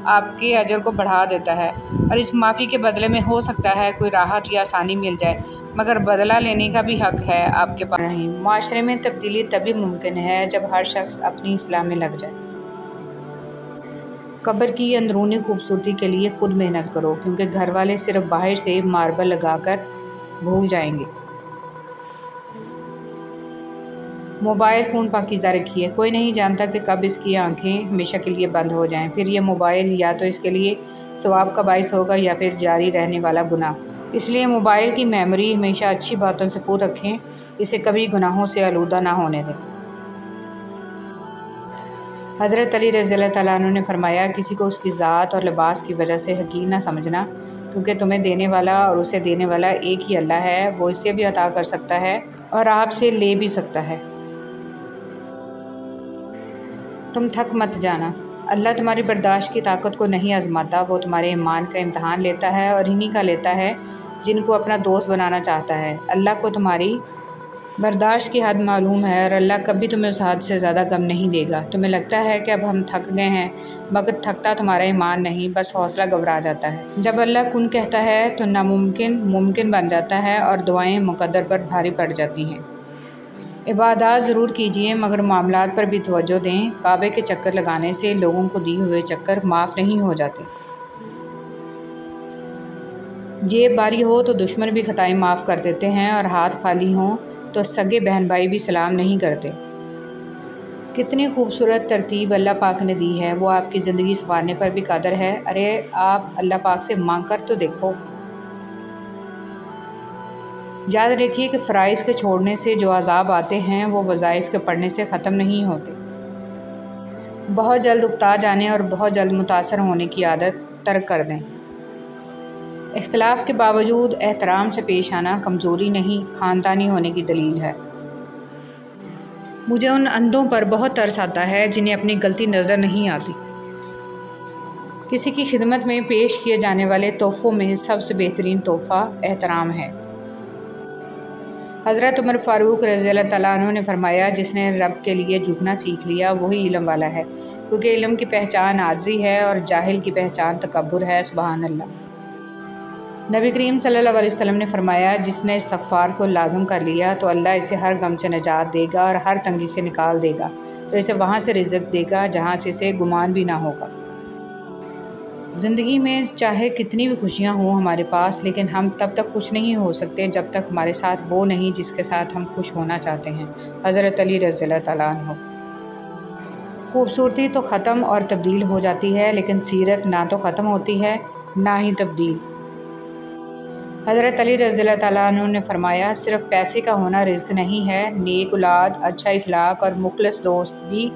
آپ کے اجر کو بڑھا دیتا ہے، اور اس معافی کے بدلے میں ہو سکتا ہے کوئی راحت یا آسانی مل جائے، مگر بدلہ لینے کا بھی حق ہے آپ کے پاس نہیں۔ معاشرے میں تبدیلی تبھی ممکن ہے جب ہر شخص اپنی اصلاح میں لگ جائے۔ قبر کی اندرونی خوبصورتی کے لیے خود محنت کرو، کیونکہ گھر والے صرف باہر سے ماربل لگا کر بھول جائیں گے۔ موبائل فون پاکیزہ رکھیے، کوئی نہیں جانتا کہ کب اس کی آنکھیں ہمیشہ کے لیے بند ہو جائیں، پھر یہ موبائل یا تو اس کے لیے ثواب کا باعث ہوگا یا پھر جاری رہنے والا گناہ۔ اس لیے موبائل کی میموری ہمیشہ اچھی باتوں سے پر رکھیں، اسے کبھی گناہوں سے آلودہ نہ ہونے دیں۔ حضرت علی رضی اللہ تعالیٰ عنہ نے فرمایا، کسی کو اس کی ذات اور لباس کی وجہ سے حقیر نہ سمجھنا، کیونکہ تمہیں دینے والا اور اسے دینے والا ایک ہی اللہ ہے، وہ اسے بھی عطا کر سکتا ہے اور آپ سے لے بھی سکتا ہے۔ تم تھک مت جانا، اللہ تمہاری برداشت کی طاقت کو نہیں آزماتا، وہ تمہارے ایمان کا امتحان لیتا ہے، اور انہی کا لیتا ہے جن کو اپنا دوست بنانا چاہتا ہے۔ اللہ کو تمہاری برداشت کی حد معلوم ہے، اور اللہ کبھی تمہیں اس حد سے زیادہ غم نہیں دے گا۔ تمہیں لگتا ہے کہ اب ہم تھک گئے ہیں، مگر تھکتا تمہارا ایمان نہیں، بس حوصلہ گھبرا جاتا ہے۔ جب اللہ کن کہتا ہے تو ناممکن ممکن بن جاتا ہے، اور دعائیں مقدر پر بھاری پڑ جاتی ہیں۔ عبادات ضرور کیجیے، مگر معاملات پر بھی توجہ دیں۔ کعبے کے چکر لگانے سے لوگوں کو دیے ہوئے چکر معاف نہیں ہو جاتے۔ جیب باری ہو تو دشمن بھی خطائیں معاف کر دیتے ہیں، اور ہاتھ خالی ہوں تو سگے بہن بھائی بھی سلام نہیں کرتے۔ کتنی خوبصورت ترتیب اللہ پاک نے دی ہے، وہ آپ کی زندگی سنوارنے پر بھی قادر ہے۔ ارے آپ اللہ پاک سے مانگ کر تو دیکھو۔ یاد رکھیے کہ فرائض کے چھوڑنے سے جو عذاب آتے ہیں وہ وظائف کے پڑھنے سے ختم نہیں ہوتے۔ بہت جلد اکتا جانے اور بہت جلد متاثر ہونے کی عادت ترک کر دیں۔ اختلاف کے باوجود احترام سے پیش آنا کمزوری نہیں، خاندانی ہونے کی دلیل ہے۔ مجھے ان اندھوں پر بہت ترس آتا ہے جنہیں اپنی غلطی نظر نہیں آتی۔ کسی کی خدمت میں پیش کیے جانے والے تحفوں میں سب سے بہترین تحفہ احترام ہے۔ حضرت عمر فاروق رضی اللہ تعالیٰ عنہ نے فرمایا، جس نے رب کے لیے جھکنا سیکھ لیا وہی علم والا ہے، کیونکہ علم کی پہچان عاجزی ہے اور جاہل کی پہچان تکبر ہے۔ سبحان اللہ۔ نبی کریم صلی اللہ علیہ وسلم نے فرمایا، جس نے استغفار کو لازم کر لیا تو اللہ اسے ہر غم سے نجات دے گا اور ہر تنگی سے نکال دے گا، تو اسے وہاں سے رزق دے گا جہاں سے اسے گمان بھی نہ ہوگا۔ زندگی میں چاہے کتنی بھی خوشیاں ہوں ہمارے پاس، لیکن ہم تب تک خوش نہیں ہو سکتے جب تک ہمارے ساتھ وہ نہیں جس کے ساتھ ہم خوش ہونا چاہتے ہیں۔ حضرت علی رضی اللہ تعالیٰ عنہ۔ خوبصورتی تو ختم اور تبدیل ہو جاتی ہے، لیکن سیرت نہ تو ختم ہوتی ہے نہ ہی تبدیل۔ حضرت علی رضی اللہ تعالیٰ عنہ نے فرمایا، صرف پیسے کا ہونا رزق نہیں ہے، نیک اولاد، اچھا اخلاق اور مخلص دوست بھی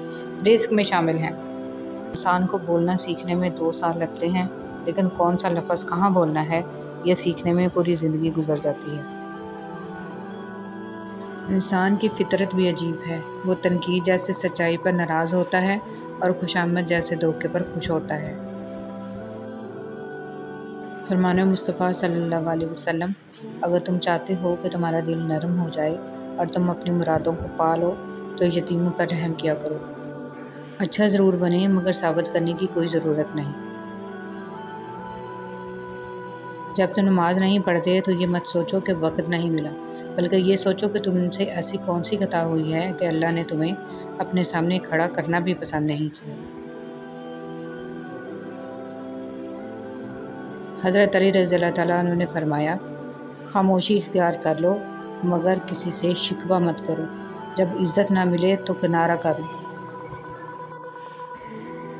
رزق میں شامل ہیں۔ انسان کو بولنا سیکھنے میں 2 سال لگتے ہیں، لیکن کون سا لفظ کہاں بولنا ہے یہ سیکھنے میں پوری زندگی گزر جاتی ہے۔ انسان کی فطرت بھی عجیب ہے، وہ تنقید جیسے سچائی پر ناراض ہوتا ہے اور خوشامد جیسے دھوکے پر خوش ہوتا ہے۔ فرمان مصطفیٰ صلی اللہ علیہ وسلم، اگر تم چاہتے ہو کہ تمہارا دل نرم ہو جائے اور تم اپنی مرادوں کو پا لو تو یتیموں پر رحم کیا کرو۔ اچھا ضرور بنے مگر ثابت کرنے کی کوئی ضرورت نہیں۔ جب تم نماز نہیں پڑھتے تو یہ مت سوچو کہ وقت نہیں ملا، بلکہ یہ سوچو کہ تم سے ایسی کون سی خطا ہوئی ہے کہ اللہ نے تمہیں اپنے سامنے کھڑا کرنا بھی پسند نہیں کیا۔ حضرت علی رضی اللہ تعالیٰ عنہ نے فرمایا، خاموشی اختیار کر لو مگر کسی سے شکوہ مت کرو، جب عزت نہ ملے تو کنارہ کرو۔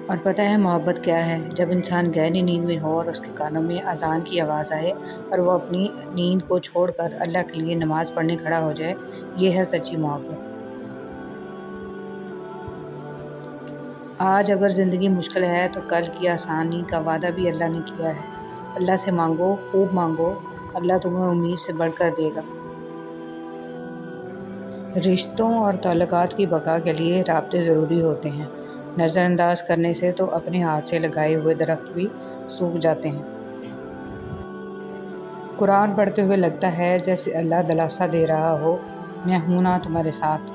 اور پتہ ہے محبت کیا ہے؟ جب انسان گہری نیند میں ہو اور اس کے کانوں میں اذان کی آواز آئے اور وہ اپنی نیند کو چھوڑ کر اللہ کے لیے نماز پڑھنے کھڑا ہو جائے، یہ ہے سچی محبت۔ آج اگر زندگی مشکل ہے تو کل کی آسانی کا وعدہ بھی اللہ نے کیا ہے۔ اللہ سے مانگو، خوب مانگو، اللہ تمہیں امید سے بڑھ کر دے گا۔ رشتوں اور تعلقات کی بقا کے لیے رابطے ضروری ہوتے ہیں۔ نظر انداز کرنے سے تو اپنے ہاتھ سے لگائے ہوئے درخت بھی سوکھ جاتے ہیں۔ قرآن پڑھتے ہوئے لگتا ہے جیسے اللہ دلاسا دے رہا ہو، میں ہوں نا تمہارے ساتھ۔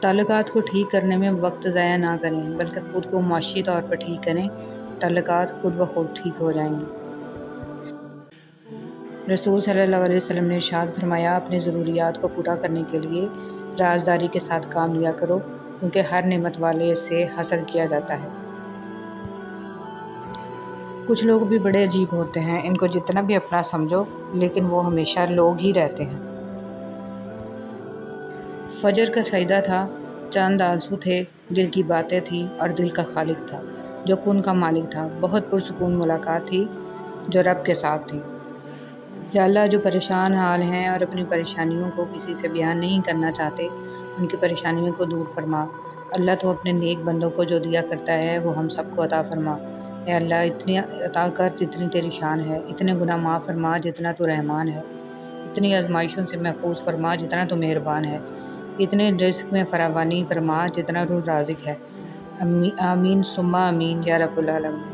تعلقات کو ٹھیک کرنے میں وقت ضائع نہ کریں، بلکہ خود کو معاشی طور پر ٹھیک کریں، تعلقات خود بخود ٹھیک ہو جائیں گے۔ رسول صلی اللہ علیہ وسلم نے ارشاد فرمایا، اپنی ضروریات کو پورا کرنے کے لیے رازداری کے ساتھ کام لیا کرو، کیونکہ ہر نعمت والے سے حسد کیا جاتا ہے۔ کچھ لوگ بھی بڑے عجیب ہوتے ہیں، ان کو جتنا بھی اپنا سمجھو لیکن وہ ہمیشہ لوگ ہی رہتے ہیں۔ فجر کا سجدہ تھا، چاند آنسو تھے، دل کی باتیں تھیں اور دل کا خالق تھا جو کن کا مالک تھا۔ بہت پرسکون ملاقات تھی جو رب کے ساتھ تھی۔ یا اللہ، جو پریشان حال ہیں اور اپنی پریشانیوں کو کسی سے بیان نہیں کرنا چاہتے، ان کی پریشانیوں کو دور فرما۔ اللہ، تو اپنے نیک بندوں کو جو دیا کرتا ہے وہ ہم سب کو عطا فرما۔ اے اللہ، اتنی عطا کر جتنی تیری شان ہے، اتنے گناہ معاف فرما جتنا تو رحمان ہے، اتنی آزمائشوں سے محفوظ فرما جتنا تو مہربان ہے، اتنے رزق میں فراوانی فرما جتنا تو رازق ہے۔ آمین ثم آمین یا رب العالمین۔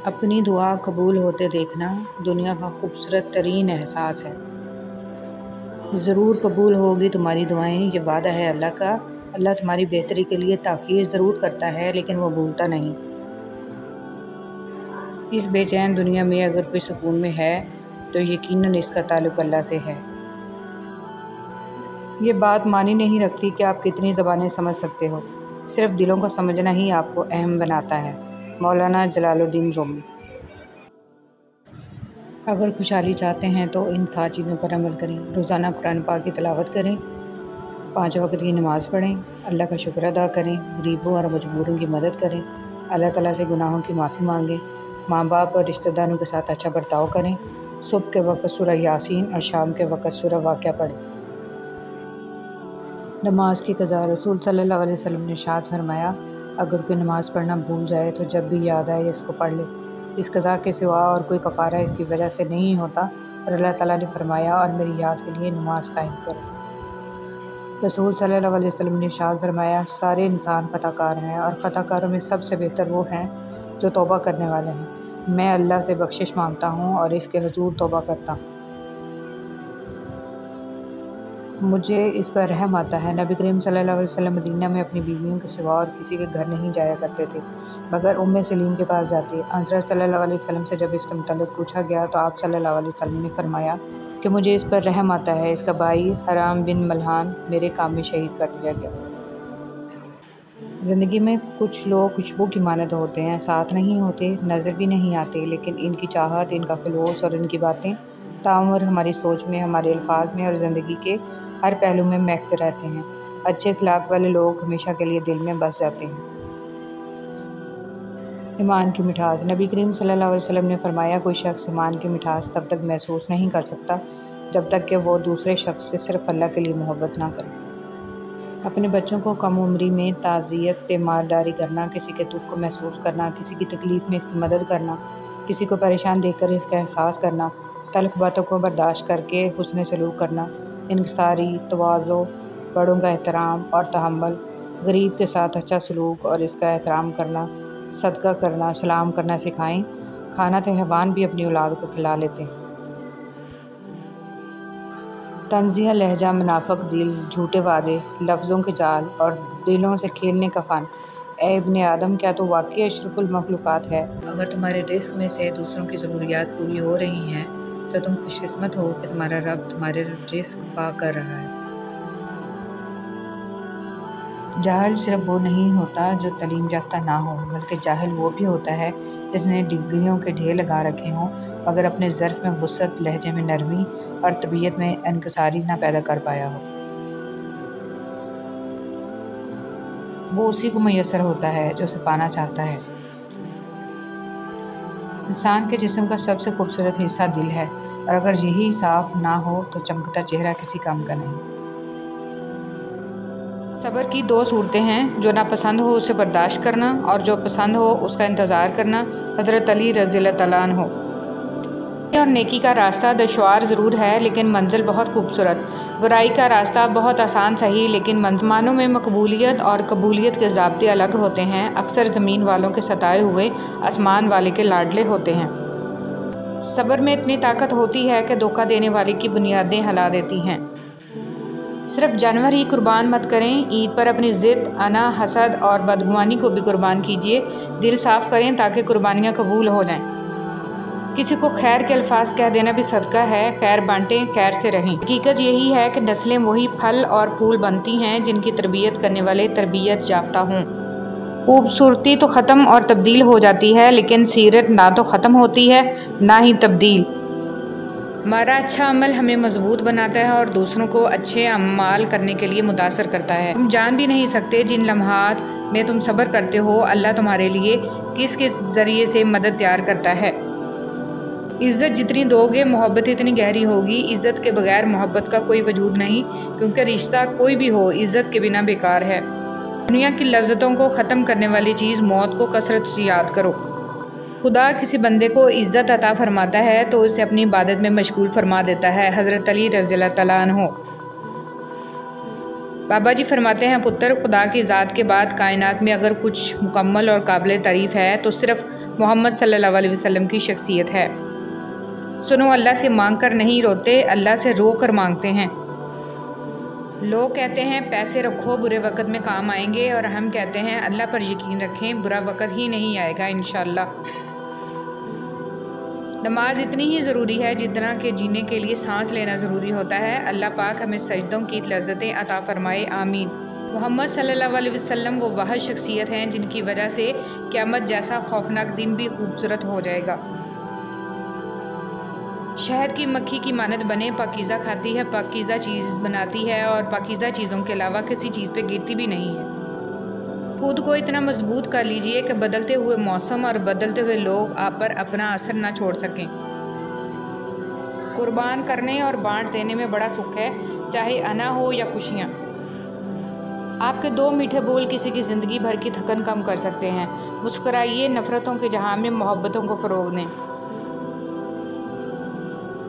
اپنی دعا قبول ہوتے دیکھنا دنیا کا خوبصورت ترین احساس ہے۔ ضرور قبول ہوگی تمہاری دعائیں، یہ وعدہ ہے اللہ کا۔ اللہ تمہاری بہتری کے لیے تاخیر ضرور کرتا ہے لیکن وہ بھولتا نہیں۔ اس بے چین دنیا میں اگر کوئی سکون میں ہے تو یقیناً اس کا تعلق اللہ سے ہے۔ یہ بات معنی نہیں رکھتی کہ آپ کتنی زبانیں سمجھ سکتے ہو، صرف دلوں کو سمجھنا ہی آپ کو اہم بناتا ہے۔ مولانا جلال الدین رومی۔ اگر خوشحالی چاہتے ہیں تو ان 7 چیزوں پر عمل کریں۔ روزانہ قرآن پاک کی تلاوت کریں، 5 وقت کی نماز پڑھیں، اللہ کا شکر ادا کریں، غریبوں اور مجبوروں کی مدد کریں، اللہ تعالیٰ سے گناہوں کی معافی مانگیں، ماں باپ اور رشتہ داروں کے ساتھ اچھا برتاؤ کریں، صبح کے وقت سورہ یاسین اور شام کے وقت سورہ واقعہ پڑھیں۔ نماز کی قضا۔ رسول صلی اللہ علیہ وسلم نے ارشاد فرمایا، اگر کوئی نماز پڑھنا بھول جائے تو جب بھی یاد آئے اس کو پڑھ لے۔ اس قضا کے سوا اور کوئی کفارہ اس کی وجہ سے نہیں ہوتا اور اللہ تعالیٰ نے فرمایا اور میری یاد کے لیے نماز قائم کرو۔ رسول صلی اللہ علیہ وسلم نے ارشاد فرمایا سارے انسان خطا کار ہیں اور خطا کاروں میں سب سے بہتر وہ ہیں جو توبہ کرنے والے ہیں۔ میں اللہ سے بخشش مانگتا ہوں اور اس کے حضور توبہ کرتا ہوں۔ مجھے اس پر رحم آتا ہے۔ نبی کریم صلی اللہ علیہ وسلم مدینہ میں اپنی بیویوں کے سوا اور کسی کے گھر نہیں جایا کرتے تھے مگر سلیم کے پاس جاتے۔ حضرت صلی اللہ علیہ وسلم سے جب اس کے متعلق پوچھا گیا تو آپ صلی اللہ علیہ وسلم نے فرمایا کہ مجھے اس پر رحم آتا ہے، اس کا بھائی حرام بن ملحان میرے کام میں شہید کر دیا گیا۔ زندگی میں کچھ لوگ خوشبو کی مانند ہوتے ہیں، ساتھ نہیں ہوتے، نظر بھی نہیں آتے، لیکن ان کی چاہت، ان کا خلوص اور ان کی باتیں تاعمر ہماری سوچ میں، ہمارے الفاظ میں اور زندگی کے ہر پہلو میں مہکتے رہتے ہیں۔ اچھے اخلاق والے لوگ ہمیشہ کے لیے دل میں بس جاتے ہیں۔ ایمان کی مٹھاس۔ نبی کریم صلی اللہ علیہ وسلم نے فرمایا کوئی شخص ایمان کی مٹھاس تب تک محسوس نہیں کر سکتا جب تک کہ وہ دوسرے شخص سے صرف اللہ کے لیے محبت نہ کرے۔ اپنے بچوں کو کم عمری میں تعزیت تیمارداری کرنا، کسی کے دکھ کو محسوس کرنا، کسی کی تکلیف میں اس کی مدد کرنا، کسی کو پریشان دیکھ کر اس کا احساس کرنا، تلخ باتوں کو برداشت کر کے حسن سلوک کرنا، انکساری، تواضع، بڑوں کا احترام اور تحمل، غریب کے ساتھ اچھا سلوک اور اس کا احترام کرنا، صدقہ کرنا، سلام کرنا سکھائیں۔ کھانا تو حیوان بھی اپنی اولاد کو کھلا لیتے ہیں۔ طنزیہ لہجہ، منافق دل، جھوٹے وعدے، لفظوں کے جال اور دلوں سے کھیلنے کا فن۔ اے ابن آدم، کیا تو واقعی اشرف المخلوقات ہے؟ اگر تمہارے رزق میں سے دوسروں کی ضروریات پوری ہو رہی ہیں تو تم خوش قسمت ہو کہ تمہارا رب تمہارے رزق پاک کر رہا ہے۔ جاہل صرف وہ نہیں ہوتا جو تعلیم یافتہ نہ ہو، بلکہ جاہل وہ بھی ہوتا ہے جس نے ڈگریوں کے ڈھیر لگا رکھے ہوں مگر اپنے ظرف میں وسعت، لہجے میں نرمی اور طبیعت میں انکساری نہ پیدا کر پایا ہو۔ وہ اسی کو میسر ہوتا ہے جو اسے پانا چاہتا ہے۔ انسان کے جسم کا سب سے خوبصورت حصہ دل ہے، اور اگر یہی صاف نہ ہو تو چمکتا چہرہ کسی کام کا نہیں۔ صبر کی دو صورتیں ہیں، جو ناپسند ہو اسے برداشت کرنا اور جو پسند ہو اس کا انتظار کرنا۔ حضرت علی رضی اللہ تعالیٰ عنہ۔ اور نیکی کا راستہ دشوار ضرور ہے لیکن منزل بہت خوبصورت، برائی کا راستہ بہت آسان صحیح لیکن منزلوں میں مقبولیت اور قبولیت کے ضابطے الگ ہوتے ہیں۔ اکثر زمین والوں کے ستائے ہوئے آسمان والے کے لاڈلے ہوتے ہیں۔ صبر میں اتنی طاقت ہوتی ہے کہ دھوکہ دینے والے کی بنیادیں ہلا دیتی ہیں۔ صرف جانور ہی قربان مت کریں، عید پر اپنی ضد، انا، حسد اور بدگمانی کو بھی قربان کیجیے۔ دل صاف کریں تاکہ قربانیاں قبول ہو جائیں۔ کسی کو خیر کے الفاظ کہہ دینا بھی صدقہ ہے۔ خیر بانٹیں، خیر سے رہیں۔ حقیقت یہی ہے کہ نسلیں وہی پھل اور پھول بنتی ہیں جن کی تربیت کرنے والے تربیت یافتہ ہوں۔ خوبصورتی تو ختم اور تبدیل ہو جاتی ہے لیکن سیرت نہ تو ختم ہوتی ہے نہ ہی تبدیل۔ ہمارا اچھا عمل ہمیں مضبوط بناتا ہے اور دوسروں کو اچھے اعمال کرنے کے لیے متاثر کرتا ہے۔ تم جان بھی نہیں سکتے جن لمحات میں تم صبر کرتے ہو اللہ تمہارے لیے کس کس ذریعے سے مدد تیار کرتا ہے۔ عزت جتنی دو گے محبت اتنی گہری ہوگی۔ عزت کے بغیر محبت کا کوئی وجود نہیں، کیونکہ رشتہ کوئی بھی ہو عزت کے بنا بیکار ہے۔ دنیا کی لذتوں کو ختم کرنے والی چیز موت کو کثرت سے یاد کرو۔ خدا کسی بندے کو عزت عطا فرماتا ہے تو اسے اپنی عبادت میں مشغول فرما دیتا ہے۔ حضرت علی رضی اللہ تعالیٰ عنہ۔ بابا جی فرماتے ہیں پتر، خدا کی ذات کے بعد کائنات میں اگر کچھ مکمل اور قابل تعریف ہے تو صرف محمد صلی اللہ علیہ وسلم کی شخصیت ہے۔ سنو، اللہ سے مانگ کر نہیں روتے، اللہ سے رو کر مانگتے ہیں۔ لوگ کہتے ہیں پیسے رکھو برے وقت میں کام آئیں گے، اور ہم کہتے ہیں اللہ پر یقین رکھیں برا وقت ہی نہیں آئے گا انشاءاللہ۔ نماز اتنی ہی ضروری ہے جتنا کہ جینے کے لیے سانس لینا ضروری ہوتا ہے۔ اللہ پاک ہمیں سجدوں کی لذتیں عطا فرمائے، آمین۔ محمد صلی اللہ علیہ وسلم وہ واحد شخصیت ہیں جن کی وجہ سے قیامت جیسا خوفناک دن بھی خوبصورت ہو جائے گا۔ شہد کی مکھی کی مانند بنے، پاکیزہ کھاتی ہے، پاکیزہ چیز بناتی ہے اور پاکیزہ چیزوں کے علاوہ کسی چیز پہ گرتی بھی نہیں ہے۔ خود کو اتنا مضبوط کر لیجئے کہ بدلتے ہوئے موسم اور بدلتے ہوئے لوگ آپ پر اپنا اثر نہ چھوڑ سکیں۔ قربان کرنے اور بانٹ دینے میں بڑا سکھ ہے، چاہے انا ہو یا خوشیاں۔ آپ کے دو میٹھے بول کسی کی زندگی بھر کی تھکن کم کر سکتے ہیں۔ مسکرائیے، نفرتوں کے جہاں میں محبتوں کو فروغ دیں۔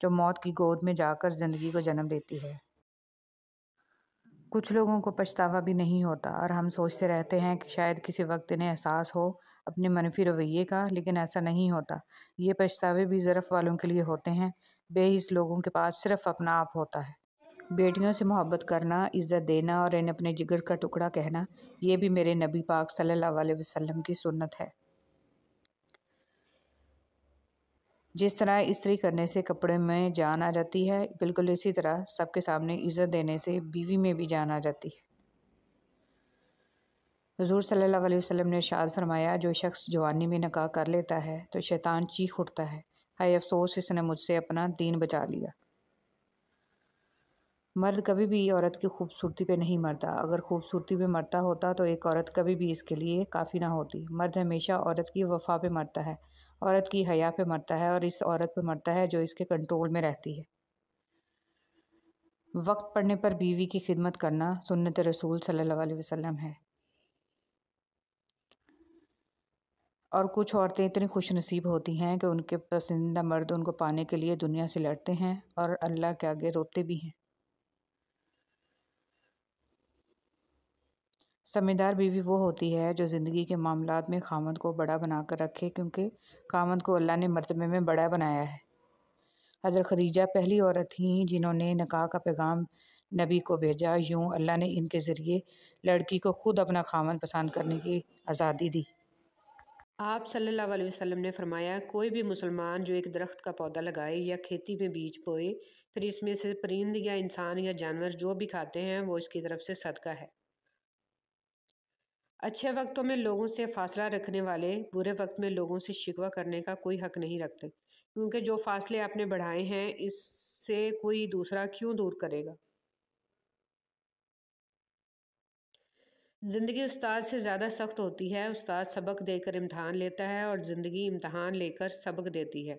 جو موت کی گود میں جا کر زندگی کو جنم دیتی ہے۔ کچھ لوگوں کو پچھتاوا بھی نہیں ہوتا اور ہم سوچتے رہتے ہیں کہ شاید کسی وقت انہیں احساس ہو اپنے منفی رویے کا، لیکن ایسا نہیں ہوتا۔ یہ پچھتاوے بھی ظرف والوں کے لیے ہوتے ہیں۔ بے حس لوگوں کے پاس صرف اپنا آپ ہوتا ہے۔ بیٹیوں سے محبت کرنا، عزت دینا اور انہیں اپنے جگر کا ٹکڑا کہنا، یہ بھی میرے نبی پاک صلی اللہ علیہ وسلم کی سنت ہے۔ جس طرح استری کرنے سے کپڑے میں جان آ جاتی ہے، بالکل اسی طرح سب کے سامنے عزت دینے سے بیوی میں بھی جان آ جاتی ہے۔ حضور صلی اللہ علیہ وسلم نے ارشاد فرمایا، جو شخص جوانی میں نکاح کر لیتا ہے تو شیطان چیخ اٹھتا ہے، ہائے افسوس، اس نے مجھ سے اپنا دین بچا لیا۔ مرد کبھی بھی عورت کی خوبصورتی پہ نہیں مرتا۔ اگر خوبصورتی پہ مرتا ہوتا تو ایک عورت کبھی بھی اس کے لیے کافی نہ ہوتی۔ مرد ہمیشہ عورت کی وفا پہ مرتا ہے، عورت کی حیا پہ مرتا ہے اور اس عورت پہ مرتا ہے جو اس کے کنٹرول میں رہتی ہے۔ وقت پڑنے پر بیوی کی خدمت کرنا سنت رسول صلی اللہ علیہ وسلم ہے۔ اور کچھ عورتیں اتنی خوش نصیب ہوتی ہیں کہ ان کے پسندیدہ مرد ان کو پانے کے لیے دنیا سے لڑتے ہیں اور اللہ کے آگے روتے بھی ہیں۔ سمجھدار بیوی وہ ہوتی ہے جو زندگی کے معاملات میں خاوند کو بڑا بنا کر رکھے، کیونکہ خاوند کو اللہ نے مرتبے میں بڑا بنایا ہے۔ حضرت خدیجہ پہلی عورت تھیں جنہوں نے نکاح کا پیغام نبی کو بھیجا۔ یوں اللہ نے ان کے ذریعے لڑکی کو خود اپنا خاوند پسند کرنے کی آزادی دی۔ آپ صلی اللہ علیہ وسلم نے فرمایا، کوئی بھی مسلمان جو ایک درخت کا پودا لگائے یا کھیتی میں بیج بوئے، پھر اس میں سے پرند یا انسان یا جانور جو بھی کھاتے ہیں وہ اس کی طرف سے صدقہ ہے۔ اچھے وقتوں میں لوگوں سے فاصلہ رکھنے والے برے وقت میں لوگوں سے شکوہ کرنے کا کوئی حق نہیں رکھتے، کیونکہ جو فاصلے آپ نے بڑھائے ہیں اس سے کوئی دوسرا کیوں دور کرے گا۔ زندگی استاد سے زیادہ سخت ہوتی ہے۔ استاد سبق دے کر امتحان لیتا ہے اور زندگی امتحان لے کر سبق دیتی ہے۔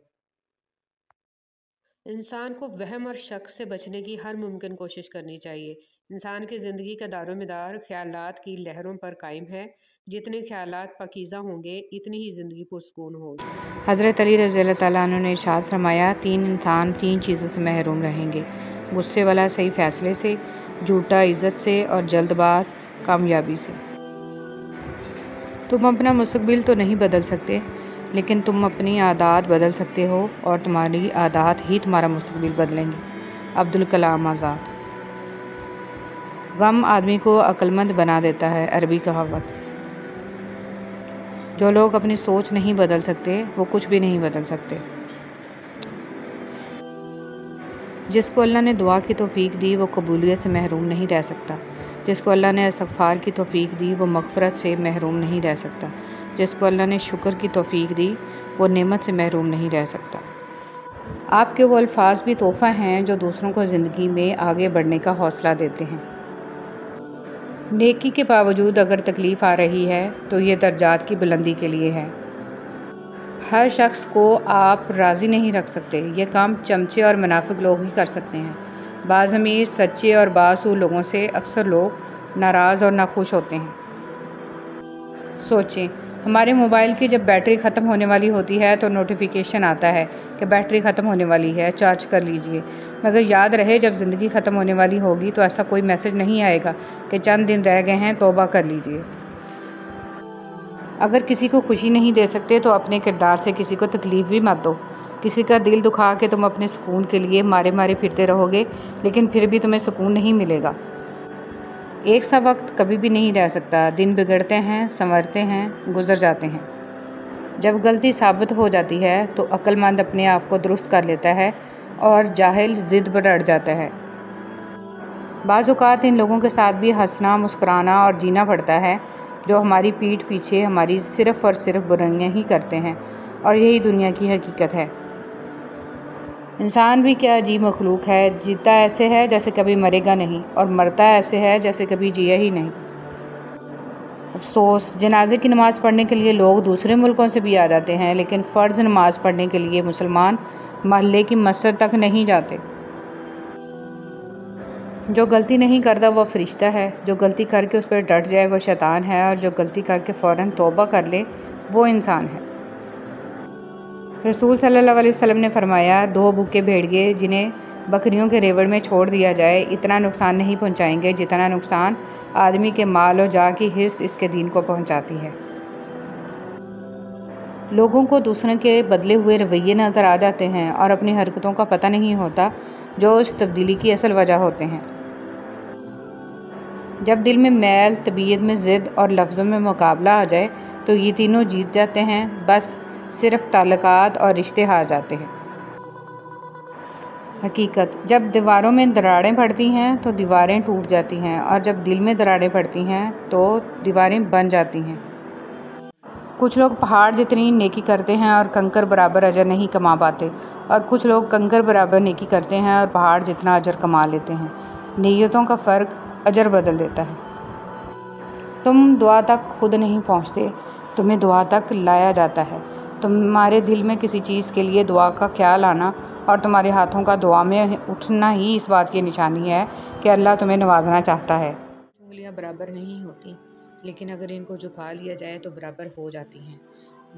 انسان کو وہم اور شک سے بچنے کی ہر ممکن کوشش کرنی چاہیے۔ انسان کی زندگی کا دار و مدار خیالات کی لہروں پر قائم ہے۔ جتنے خیالات پاکیزہ ہوں گے اتنی ہی زندگی پرسکون ہوگی۔ حضرت علی رضی اللہ تعالیٰ عنہ نے ارشاد فرمایا، تین انسان تین چیزوں سے محروم رہیں گے، غصے والا صحیح فیصلے سے، جھوٹا عزت سے اور جلد باز کامیابی سے۔ تم اپنا مستقبل تو نہیں بدل سکتے، لیکن تم اپنی عادات بدل سکتے ہو اور تمہاری عادات ہی تمہارا مستقبل بدلیں گی۔ عبدالکلام آزاد۔ غم آدمی کو عقل مند بنا دیتا ہے، عربی کہاوت۔ جو لوگ اپنی سوچ نہیں بدل سکتے وہ کچھ بھی نہیں بدل سکتے۔ جس کو اللہ نے دعا کی توفیق دی وہ قبولیت سے محروم نہیں رہ سکتا۔ جس کو اللہ نے استغفار کی توفیق دی وہ مغفرت سے محروم نہیں رہ سکتا۔ جس کو اللہ نے شکر کی توفیق دی وہ نعمت سے محروم نہیں رہ سکتا۔ آپ کے وہ الفاظ بھی تحفہ ہیں جو دوسروں کو زندگی میں آگے بڑھنے کا حوصلہ دیتے ہیں۔ نیکی کے باوجود اگر تکلیف آ رہی ہے تو یہ درجات کی بلندی کے لیے ہے۔ ہر شخص کو آپ راضی نہیں رکھ سکتے، یہ کام چمچے اور منافق لوگ ہی کر سکتے ہیں۔ بعض امیر، سچے اور بااصول لوگوں سے اکثر لوگ ناراض اور ناخوش ہوتے ہیں۔ سوچیں، ہمارے موبائل کی جب بیٹری ختم ہونے والی ہوتی ہے تو نوٹیفیکیشن آتا ہے کہ بیٹری ختم ہونے والی ہے، چارج کر لیجئے۔ مگر یاد رہے جب زندگی ختم ہونے والی ہوگی تو ایسا کوئی میسج نہیں آئے گا کہ چند دن رہ گئے ہیں، توبہ کر لیجئے۔ اگر کسی کو خوشی نہیں دے سکتے تو اپنے کردار سے کسی کو تکلیف بھی مت دو۔ کسی کا دل دکھا کے تم اپنے سکون کے لیے مارے مارے پھرتے رہو گے، لیکن پھر بھی تمہیں سکون نہیں ملے گا۔ ایک سا وقت کبھی بھی نہیں رہ سکتا، دن بگڑتے ہیں، سنورتے ہیں، گزر جاتے ہیں۔ جب غلطی ثابت ہو جاتی ہے تو عقل مند اپنے آپ کو درست کر لیتا ہے اور جاہل ضد پر اڑ جاتا ہے۔ بعض اوقات ان لوگوں کے ساتھ بھی ہنسنا، مسکرانا اور جینا پڑتا ہے جو ہماری پیٹھ پیچھے ہماری صرف اور صرف برائیاں ہی کرتے ہیں، اور یہی دنیا کی حقیقت ہے۔ انسان بھی کیا عجیب مخلوق ہے، جیتا ایسے ہے جیسے کبھی مرے گا نہیں، اور مرتا ایسے ہے جیسے کبھی جیا ہی نہیں۔ افسوس، جنازے کی نماز پڑھنے کے لیے لوگ دوسرے ملکوں سے بھی آ جاتے ہیں، لیکن فرض نماز پڑھنے کے لیے مسلمان محلے کی مسجد تک نہیں جاتے۔ جو غلطی نہیں کرتا وہ فرشتہ ہے، جو غلطی کر کے اس پر ڈٹ جائے وہ شیطان ہے، اور جو غلطی کر کے فوراً توبہ کر لے وہ انسان ہے۔ رسول صلی اللہ علیہ وسلم نے فرمایا 2 بھوکے بھیڑیے جنہیں بکریوں کے ریوڑ میں چھوڑ دیا جائے اتنا نقصان نہیں پہنچائیں گے جتنا نقصان آدمی کے مال و جاہ کی حرص اس کے دین کو پہنچاتی ہے۔ لوگوں کو دوسروں کے بدلے ہوئے رویے نظر آ جاتے ہیں اور اپنی حرکتوں کا پتہ نہیں ہوتا جو اس تبدیلی کی اصل وجہ ہوتے ہیں۔ جب دل میں میل، طبیعت میں ضد اور لفظوں میں مقابلہ آ جائے تو یہ تینوں جیت جاتے ہیں، بس صرف تعلقات اور رشتے ہار جاتے ہیں۔ حقیقت: جب دیواروں میں دراڑیں پڑتی ہیں تو دیواریں ٹوٹ جاتی ہیں، اور جب دل میں دراڑیں پڑتی ہیں تو دیواریں بن جاتی ہیں۔ کچھ لوگ پہاڑ جتنی نیکی کرتے ہیں اور کنکر برابر اجر نہیں کما پاتے، اور کچھ لوگ کنکر برابر نیکی کرتے ہیں اور پہاڑ جتنا اجر کما لیتے ہیں۔ نیتوں کا فرق اجر بدل دیتا ہے۔ تم دعا تک خود نہیں پہنچتے، تمہیں دعا تک لایا جاتا ہے۔ تمہارے دل میں کسی چیز کے لیے دعا کا خیال آنا اور تمہارے ہاتھوں کا دعا میں اٹھنا ہی اس بات کی نشانی ہے کہ اللہ تمہیں نوازنا چاہتا ہے۔ انگلیاں برابر نہیں ہوتی، لیکن اگر ان کو جھکا لیا جائے تو برابر ہو جاتی ہیں۔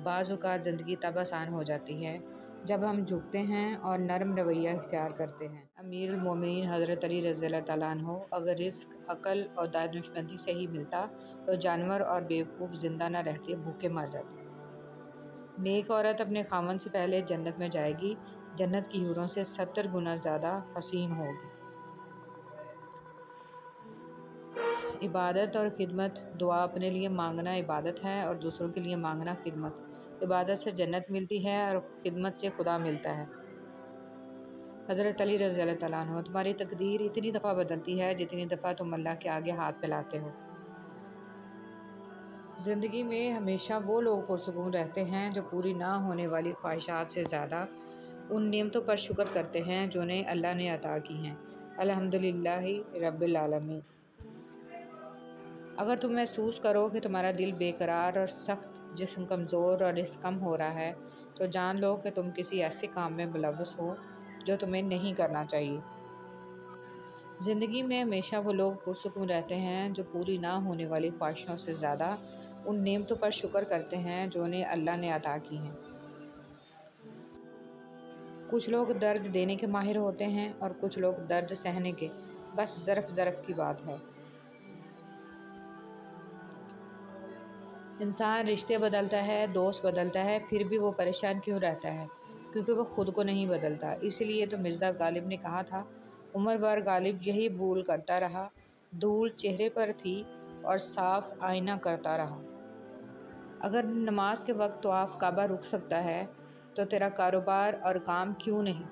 بعض اوقات زندگی تب آسان ہو جاتی ہے جب ہم جھکتے ہیں اور نرم رویہ اختیار کرتے ہیں۔ امیر المومنین حضرت علی رضی اللہ تعالیٰ عنہ: اگر رزق عقل اور دانشمندی سے ہی ملتا تو جانور اور بیوقوف زندہ نہ رہتے، بھوکے مر جاتے۔ نیک عورت اپنے خاوند سے پہلے جنت میں جائے گی، جنت کی حوروں سے 70 گنا زیادہ حسین ہوگی۔ عبادت اور خدمت: دعا اپنے لیے مانگنا عبادت ہے اور دوسروں کے لیے مانگنا خدمت۔ عبادت سے جنت ملتی ہے اور خدمت سے خدا ملتا ہے۔ حضرت علی رضی اللہ تعالیٰ عنہ: تمہاری تقدیر اتنی دفعہ بدلتی ہے جتنی دفعہ تم اللہ کے آگے ہاتھ پھیلاتے ہو۔ زندگی میں ہمیشہ وہ لوگ پرسکون رہتے ہیں جو پوری نہ ہونے والی خواہشات سے زیادہ ان نعمتوں پر شکر کرتے ہیں جو انہیں اللہ نے عطا کی ہیں۔ الحمدللہ رب العالمین۔ اگر تم محسوس کرو کہ تمہارا دل بے قرار اور سخت، جسم کمزور اور رزق کم ہو رہا ہے تو جان لو کہ تم کسی ایسے کام میں ملوث ہو جو تمہیں نہیں کرنا چاہیے۔ زندگی میں ہمیشہ وہ لوگ پرسکون رہتے ہیں جو پوری نہ ہونے والی خواہشوں سے زیادہ ان نعمتوں پر شکر کرتے ہیں جو انہیں اللہ نے عطا کی ہیں۔ کچھ لوگ درد دینے کے ماہر ہوتے ہیں اور کچھ لوگ درد سہنے کے، بس ظرف کی بات ہے۔ انسان رشتے بدلتا ہے، دوست بدلتا ہے، پھر بھی وہ پریشان کیوں رہتا ہے؟ کیونکہ وہ خود کو نہیں بدلتا۔ اسی لیے تو مرزا غالب نے کہا تھا، عمر بھر غالب یہی بھول کرتا رہا، دھول چہرے پر تھی اور صاف آئینہ کرتا رہا۔ اگر نماز کے وقت طواف کعبہ رک سکتا ہے تو تیرا کاروبار اور کام کیوں نہیں؟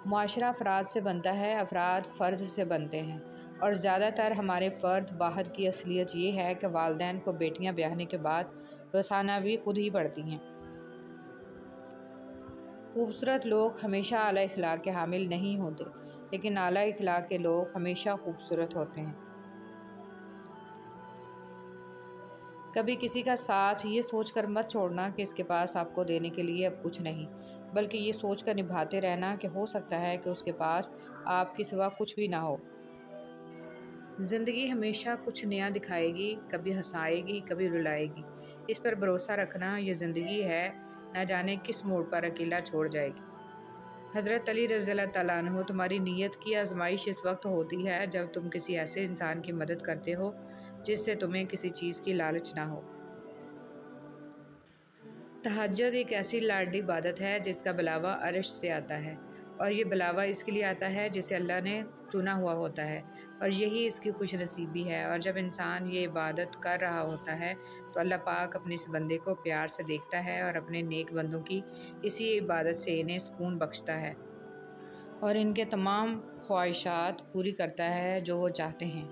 معاشرہ افراد سے بنتا ہے، افراد فرد سے بنتے ہیں، اور زیادہ تر ہمارے فرد واحد کی اصلیت یہ ہے کہ والدین کو بیٹیاں بیاہنے کے بعد وسانا بھی خود ہی پڑتی ہیں۔ خوبصورت لوگ ہمیشہ اعلیٰ اخلاق کے حامل نہیں ہوتے، لیکن اعلیٰ اخلاق کے لوگ ہمیشہ خوبصورت ہوتے ہیں۔ کبھی کسی کا ساتھ یہ سوچ کر مت چھوڑنا کہ اس کے پاس آپ کو دینے کے لیے اب کچھ نہیں، بلکہ یہ سوچ کر نبھاتے رہنا کہ ہو سکتا ہے کہ اس کے پاس آپ کے سوا کچھ بھی نہ ہو۔ زندگی ہمیشہ کچھ نیا دکھائے گی، کبھی ہنسائے گی، کبھی رلائے گی۔ اس پر بھروسہ رکھنا، یہ زندگی ہے، نہ جانے کس موڑ پر اکیلا چھوڑ جائے گی۔ حضرت علی رضی اللہ تعالیٰ عنہ: تمہاری نیت کی آزمائش اس وقت ہوتی ہے جب تم کسی ایسے انسان کی مدد کرتے ہو جس سے تمہیں کسی چیز کی لالچ نہ ہو۔ تہجد ایک ایسی لاڈلی عبادت ہے جس کا بلاوا عرش سے آتا ہے، اور یہ بلاوا اس کے لیے آتا ہے جسے اللہ نے چنا ہوا ہوتا ہے، اور یہی اس کی خوش نصیبی ہے۔ اور جب انسان یہ عبادت کر رہا ہوتا ہے تو اللہ پاک اپنے اس بندے کو پیار سے دیکھتا ہے اور اپنے نیک بندوں کی اسی عبادت سے انہیں سکون بخشتا ہے اور ان کے تمام خواہشات پوری کرتا ہے جو وہ چاہتے ہیں۔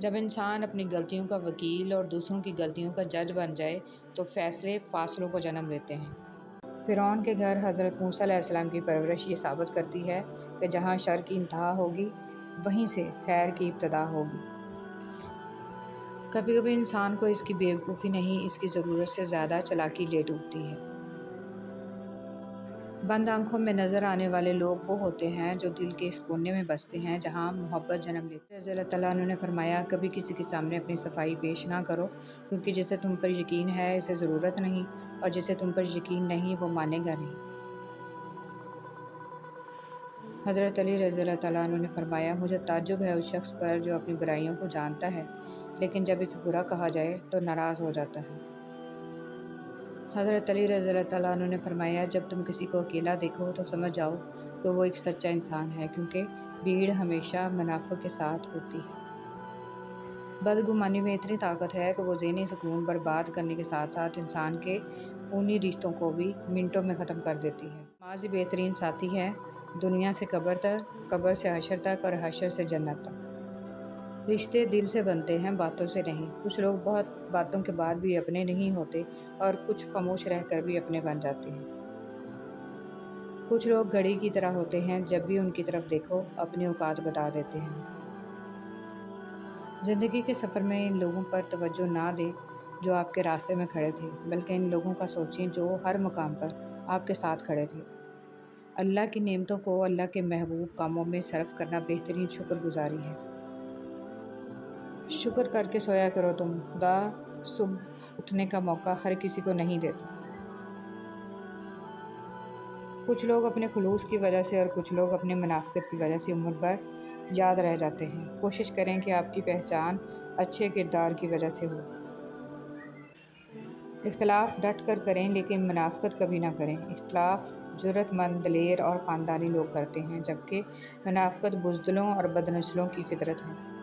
جب انسان اپنی غلطیوں کا وکیل اور دوسروں کی غلطیوں کا جج بن جائے تو فیصلے فاصلوں کو جنم دیتے ہیں۔ فرعون کے گھر حضرت موسیٰ علیہ السلام کی پرورش یہ ثابت کرتی ہے کہ جہاں شر کی انتہا ہوگی وہیں سے خیر کی ابتدا ہوگی۔ کبھی کبھی انسان کو اس کی بیوقوفی نہیں، اس کی ضرورت سے زیادہ چالاکی لے ڈوبتی ہے۔ بند آنکھوں میں نظر آنے والے لوگ وہ ہوتے ہیں جو دل کے اس کونے میں بستے ہیں جہاں محبت جنم لیتی ہے۔ رضی اللہ تعالیٰ عنہ نے فرمایا، کبھی کسی کے سامنے اپنی صفائی پیش نہ کرو، کیونکہ جسے تم پر یقین ہے اسے ضرورت نہیں، اور جسے تم پر یقین نہیں وہ مانے گا نہیں۔ حضرت علی رضی اللہ تعالیٰ عنہ نے فرمایا، مجھے تعجب ہے اس شخص پر جو اپنی برائیوں کو جانتا ہے لیکن جب اسے برا کہا جائے تو ناراض ہو جاتا ہے۔ حضرت علی رضی اللہ تعالیٰ عنہ نے فرمایا، جب تم کسی کو اکیلا دیکھو تو سمجھ جاؤ کہ وہ ایک سچا انسان ہے، کیونکہ بھیڑ ہمیشہ منافق کے ساتھ ہوتی ہے۔ بدگمانی میں اتنی طاقت ہے کہ وہ ذہنی سکون برباد کرنے کے ساتھ ساتھ انسان کے خونی رشتوں کو بھی منٹوں میں ختم کر دیتی ہے۔ نماز ہی بہترین ساتھی ہے، دنیا سے قبر تک، قبر سے حشر تک، اور حشر سے جنت تک۔ رشتے دل سے بنتے ہیں، باتوں سے نہیں۔ کچھ لوگ بہت باتوں کے بعد بھی اپنے نہیں ہوتے اور کچھ خاموش رہ کر بھی اپنے بن جاتے ہیں۔ کچھ لوگ گھڑی کی طرح ہوتے ہیں، جب بھی ان کی طرف دیکھو اپنی اوقات بتا دیتے ہیں۔ زندگی کے سفر میں ان لوگوں پر توجہ نہ دیں جو آپ کے راستے میں کھڑے تھے، بلکہ ان لوگوں کا سوچیں جو ہر مقام پر آپ کے ساتھ کھڑے تھے۔ اللہ کی نعمتوں کو اللہ کے محبوب کاموں میں صرف کرنا بہترین شکر گزاری ہے۔ شکر کر کے سویا کرو تم، خدا صبح اٹھنے کا موقع ہر کسی کو نہیں دیتا۔ کچھ لوگ اپنے خلوص کی وجہ سے اور کچھ لوگ اپنے منافقت کی وجہ سے عمر بھر یاد رہ جاتے ہیں۔ کوشش کریں کہ آپ کی پہچان اچھے کردار کی وجہ سے ہو۔ اختلاف ڈٹ کر کریں لیکن منافقت کبھی نہ کریں۔ اختلاف جرأت مند، دلیر اور خاندانی لوگ کرتے ہیں، جبکہ منافقت بزدلوں اور بدنسلوں کی فطرت ہے۔